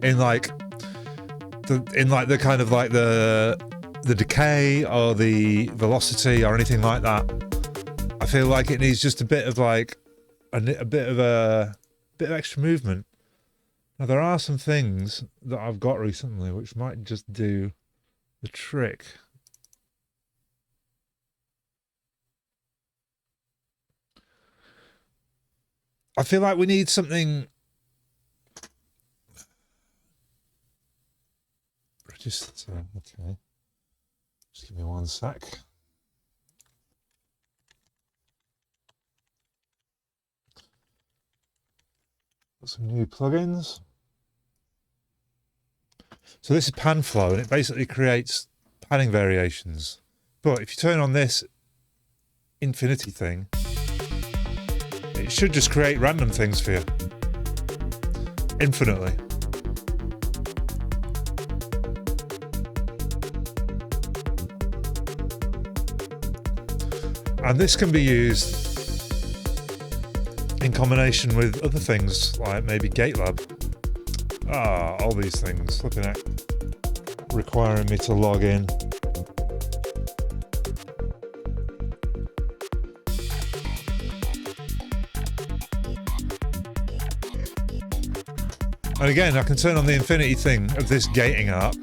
In the kind of like the decay or the velocity or anything like that. I feel like it needs just a bit of like a bit of extra movement. Now there are some things that I've got recently which might just do the trick. I feel like we need something. Just okay. Just give me one sec. Got some new plugins. So this is pan flow, and it basically creates panning variations. But if you turn on this infinity thing, it should just create random things for you. Infinitely. And this can be used in combination with other things, like maybe GateLab. All these things, looking at requiring me to log in. And again, I can turn on the infinity thing of this gating art.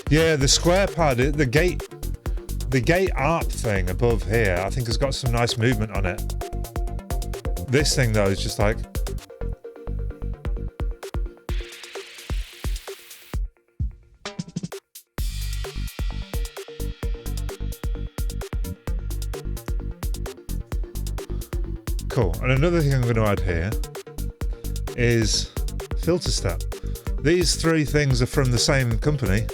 Yeah, the square pad, the gate art thing above here, I think has got some nice movement on it. This thing though is just like, cool. And another thing I'm going to add here is filter step. These three things are from the same company.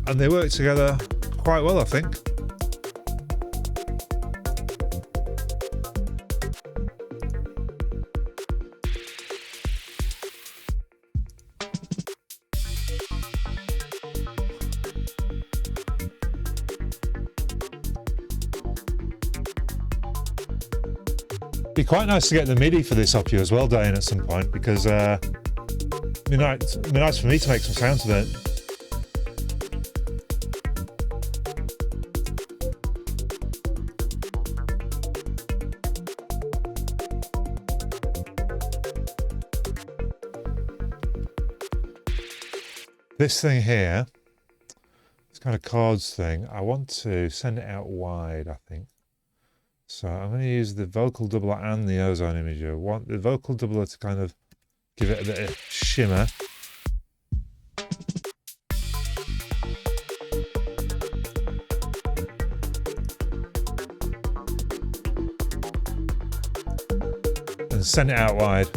And they work together quite well, I think. Be quite nice to get the MIDI for this up you as well, Dane, at some point, because it'd be nice for me to make some sounds with it. This thing here, this kind of chords thing, I want to send it out wide, I think. So I'm going to use the vocal doubler and the ozone imager. I want the vocal doubler to kind of give it a bit of shimmer. And send it out wide.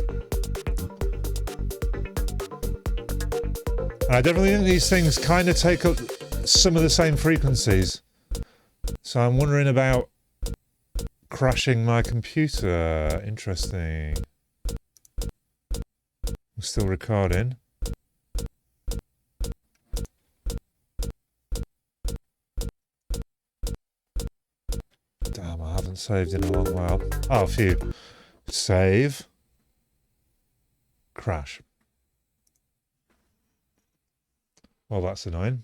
I definitely think these things kind of take up some of the same frequencies. So I'm wondering about crashing my computer. Interesting. I'm still recording. Damn, I haven't saved in a long while. Oh, phew. Save. Crash. Well, that's annoying.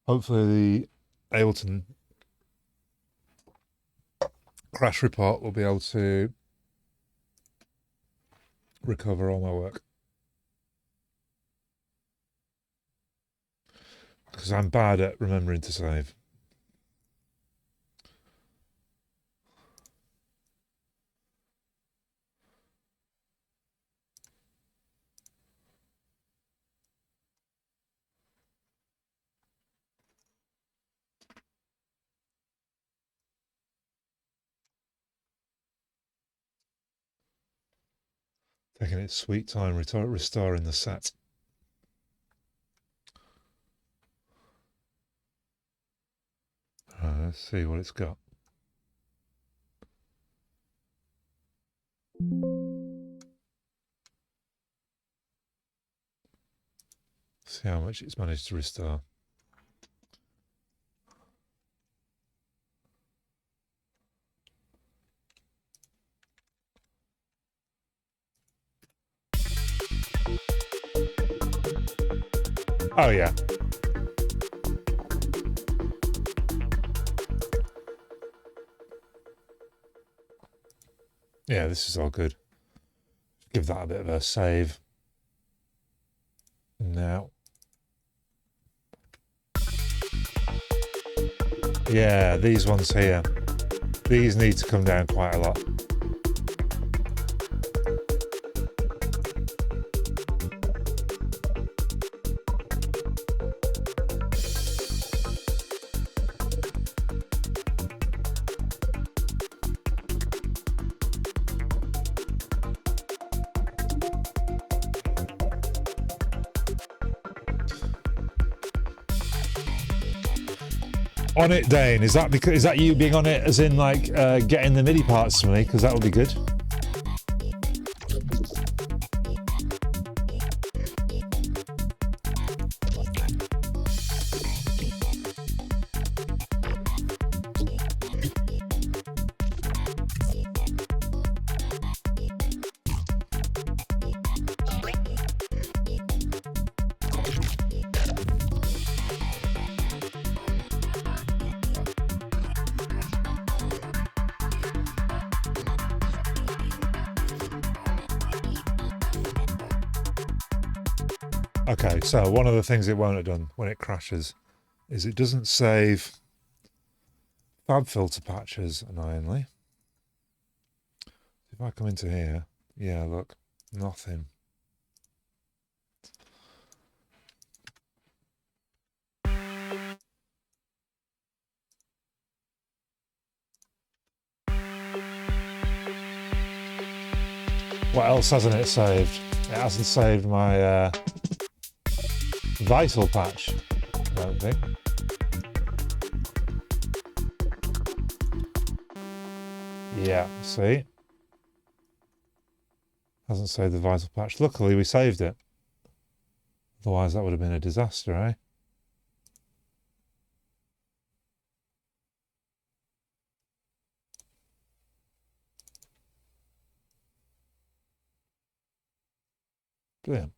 Hopefully the Ableton crash report will be able to recover all my work. Because I'm bad at remembering to save. Taking its sweet time restoring the set. Let's see what it's got. See how much it's managed to restore. Oh yeah. Yeah, this is all good. Give that a bit of a save. Now. Yeah, these ones here. These need to come down quite a lot. On it, Dane. Is that you being on it as in like getting the MIDI parts for me? Because that would be good. Okay, so one of the things it won't have done when it crashes is it doesn't save fab filter patches, annoyingly. If I come into here, yeah, look, nothing. What else hasn't it saved? It hasn't saved my Vital patch, I don't think. Yeah, see? Hasn't saved the Vital patch. Luckily we saved it. Otherwise that would have been a disaster, eh? Brilliant.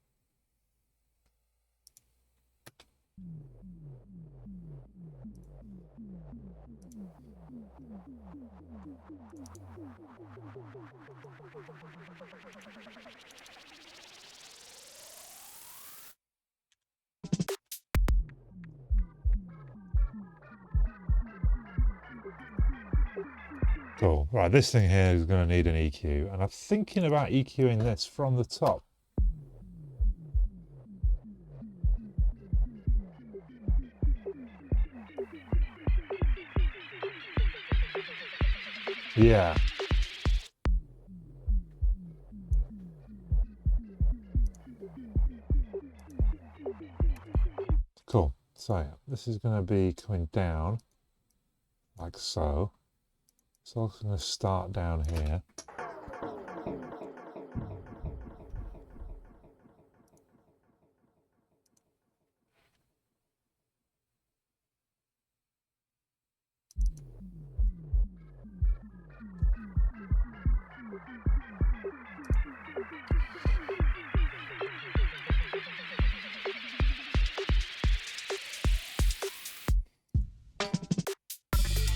Cool. Right, this thing here is going to need an EQ, and I'm thinking about EQing this from the top. Yeah. Cool. So this is going to be coming down like so. So I'm going to start down here.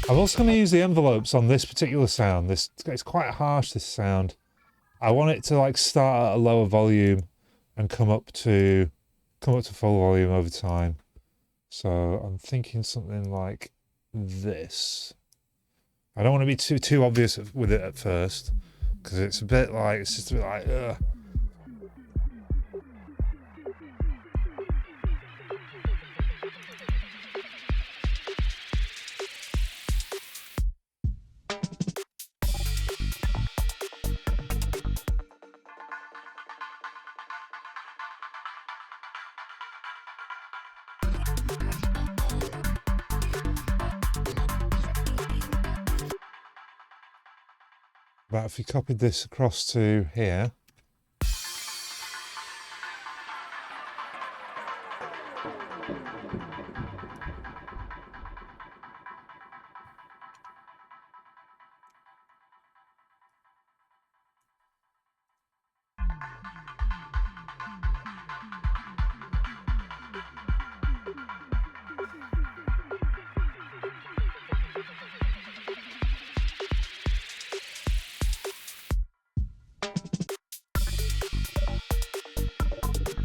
I'm also going to use the envelopes on this particular sound. It's quite harsh, this sound. I want it to like start at a lower volume and come up to full volume over time. So I'm thinking something like this. I don't want to be too obvious with it at first, because it's just a bit like ugh. But if you copied this across to here,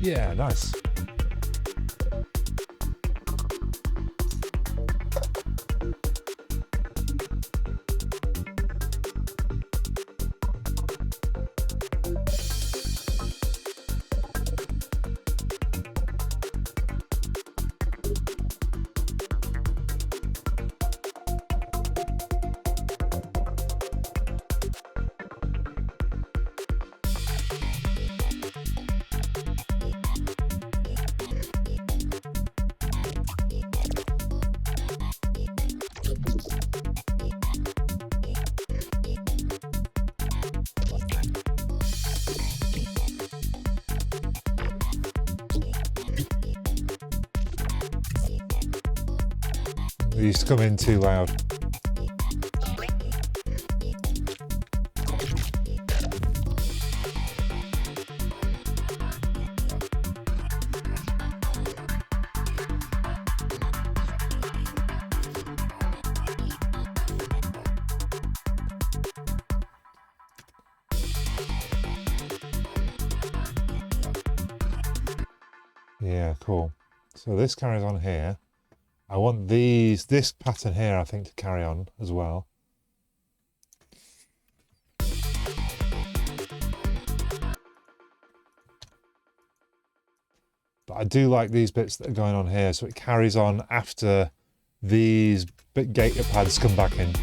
yeah, nice. It used to come in too loud. Yeah, cool. So this carries on here. I want this pattern here, I think, to carry on as well. But I do like these bits that are going on here, so it carries on after these gator pads come back in.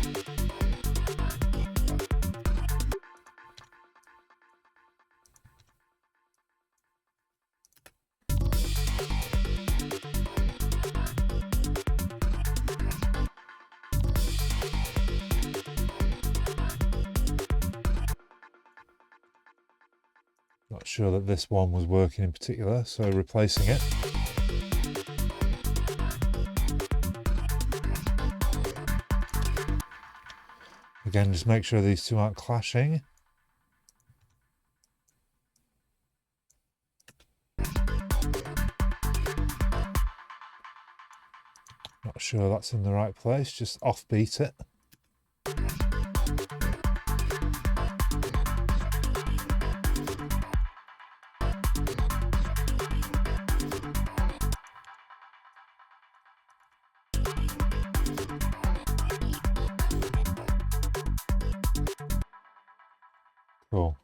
Not sure that this one was working in particular, so replacing it. Again, just make sure these two aren't clashing. Not sure that's in the right place, just offbeat it. Cool.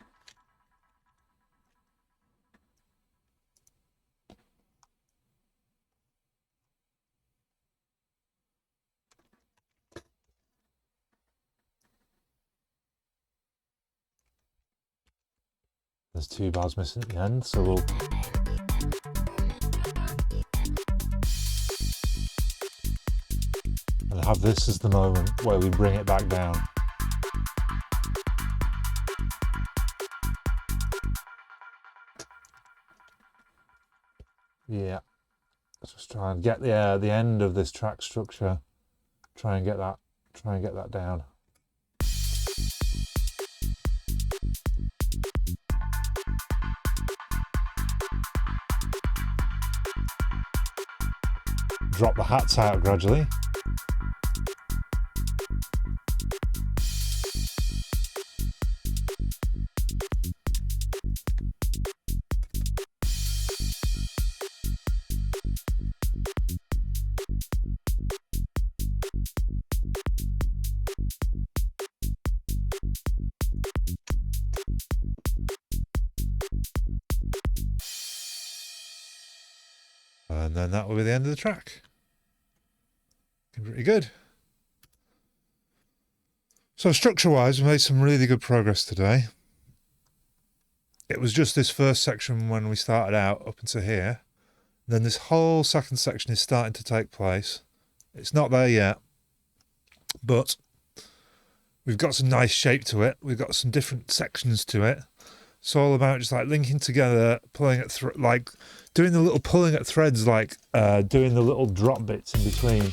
There's 2 bars missing at the end, so we'll... and have this as the moment where we bring it back down. Yeah. Let's just try and get the end of this track structure. Try and get that down. Drop the hats out gradually. And then that will be the end of the track. Pretty good. So structure-wise, we made some really good progress today. It was just this first section when we started out up into here. Then this whole second section is starting to take place. It's not there yet, but we've got some nice shape to it. We've got some different sections to it. It's all about just like linking together, pulling at like doing the little pulling at threads, like doing the little drop bits in between.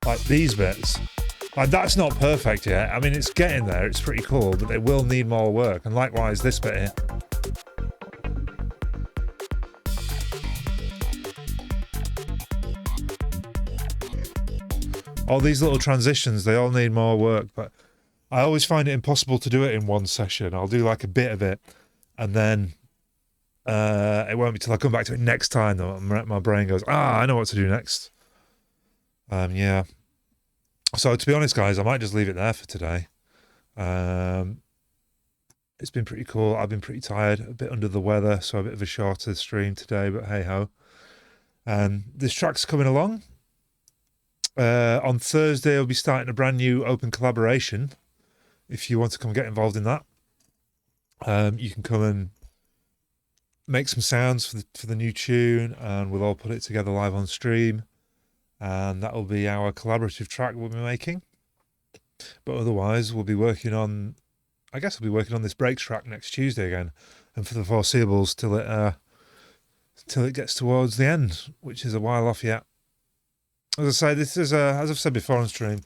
Like these bits. Like that's not perfect yet. I mean, it's getting there. It's pretty cool, but it will need more work. And likewise, this bit here. All these little transitions, they all need more work, but I always find it impossible to do it in one session. I'll do like a bit of it, and then it won't be till I come back to it next time that my brain goes, I know what to do next. Yeah. So to be honest, guys, I might just leave it there for today. It's been pretty cool. I've been pretty tired, a bit under the weather, so a bit of a shorter stream today, but hey ho. This track's coming along. On Thursday, I'll be starting a brand new open collaboration. If you want to come get involved in that, you can come and make some sounds for the new tune, and we'll all put it together live on stream. And that will be our collaborative track we'll be making. But otherwise, we'll be working on, I guess we'll be working on this breaks track next Tuesday again, and for the foreseeables till it gets towards the end, which is a while off yet. As I say, this is as I've said before on stream,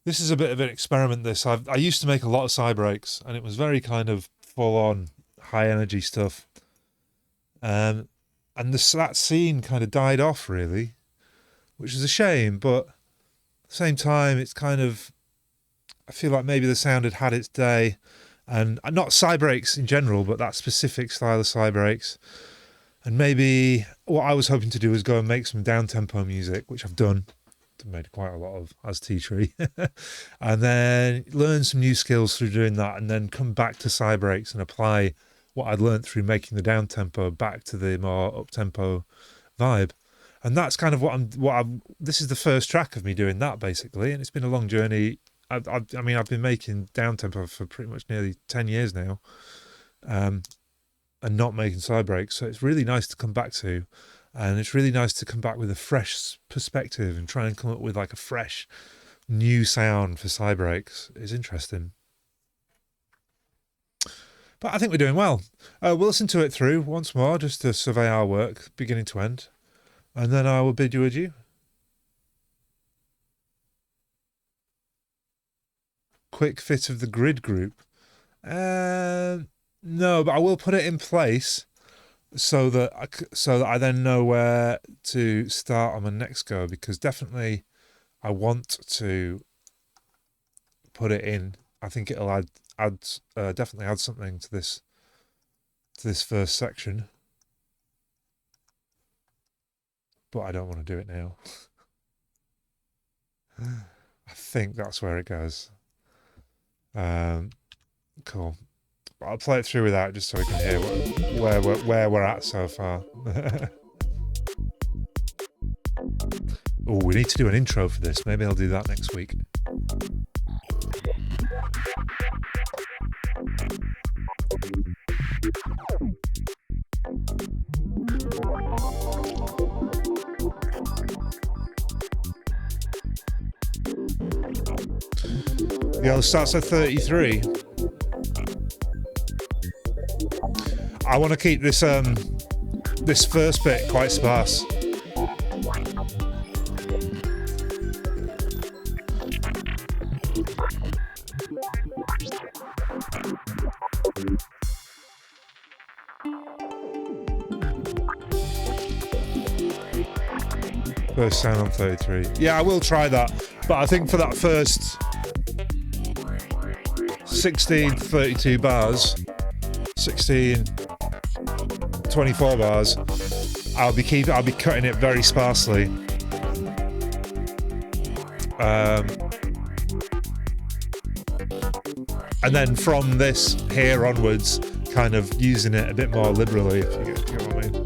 this is a bit of an experiment. I used to make a lot of psybreaks, and it was very kind of full on, high energy stuff. And that scene kind of died off really, which is a shame. But at the same time, it's kind of, I feel like maybe the sound had its day, and not psybreaks in general, but that specific style of psybreaks. And maybe what I was hoping to do was go and make some down-tempo music, which I've done. I've made quite a lot of as T-Tree. And then learn some new skills through doing that, and then come back to psybreaks and apply what I'd learned through making the down-tempo back to the more up-tempo vibe. And that's kind of this is the first track of me doing that, basically. And it's been a long journey. I mean, I've been making down-tempo for pretty much nearly 10 years now. And not making psybreaks, so it's really nice to come back to, and it's really nice to come back with a fresh perspective and try and come up with like a fresh new sound for psybreaks. It's interesting, but I think we're doing well. We'll listen to it through once more just to survey our work beginning to end, and then I will bid you adieu. Quick fit of the grid group. No, but I will put it in place so that I then know where to start on my next go, because definitely I want to put it in. I think it'll definitely add something to this first section. But I don't want to do it now. I think that's where it goes. Cool. I'll play it through without, just so we can hear where we're at so far. Oh, we need to do an intro for this. Maybe I'll do that next week. Yeah, it starts at 33. I want to keep this this first bit quite sparse. First sound on 33. Yeah, I will try that, but I think for that first 16, 32 bars, 16, 24 bars, I'll be cutting it very sparsely. And then from this here onwards, kind of using it a bit more liberally, if you get what I mean.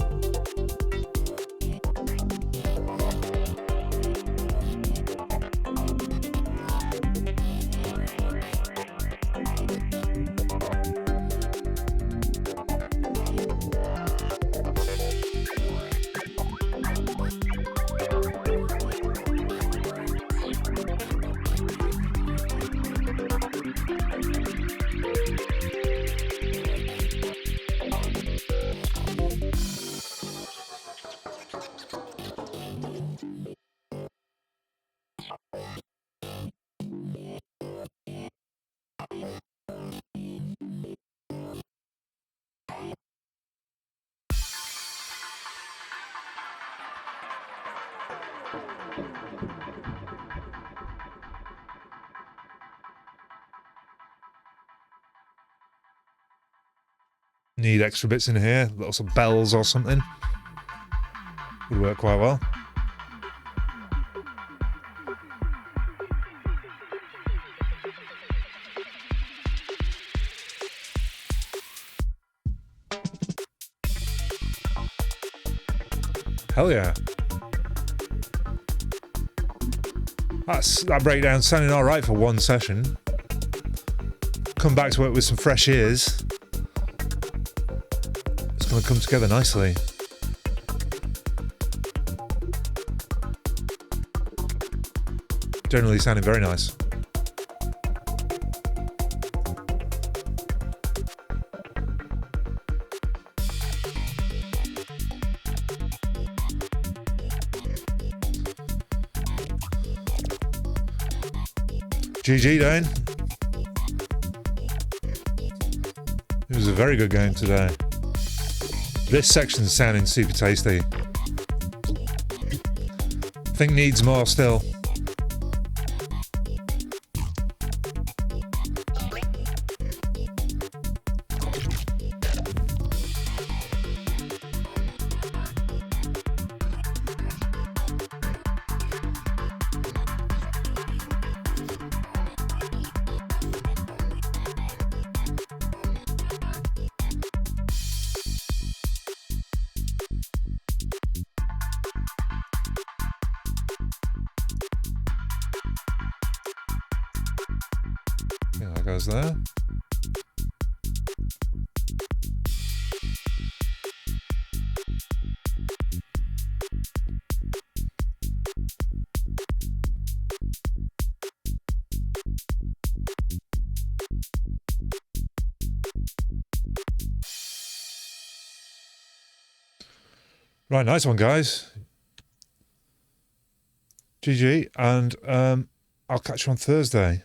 Need extra bits in here, little some bells or something. Would work quite well. Hell yeah. That breakdown sounding alright for one session. Come back to it with some fresh ears. It's going to come together nicely. Generally sounding very nice. GG, Dane. It was a very good game today. This section's sounding super tasty. I think needs more still. Yeah, that goes there. Right, nice one, guys. GG, and I'll catch you on Thursday.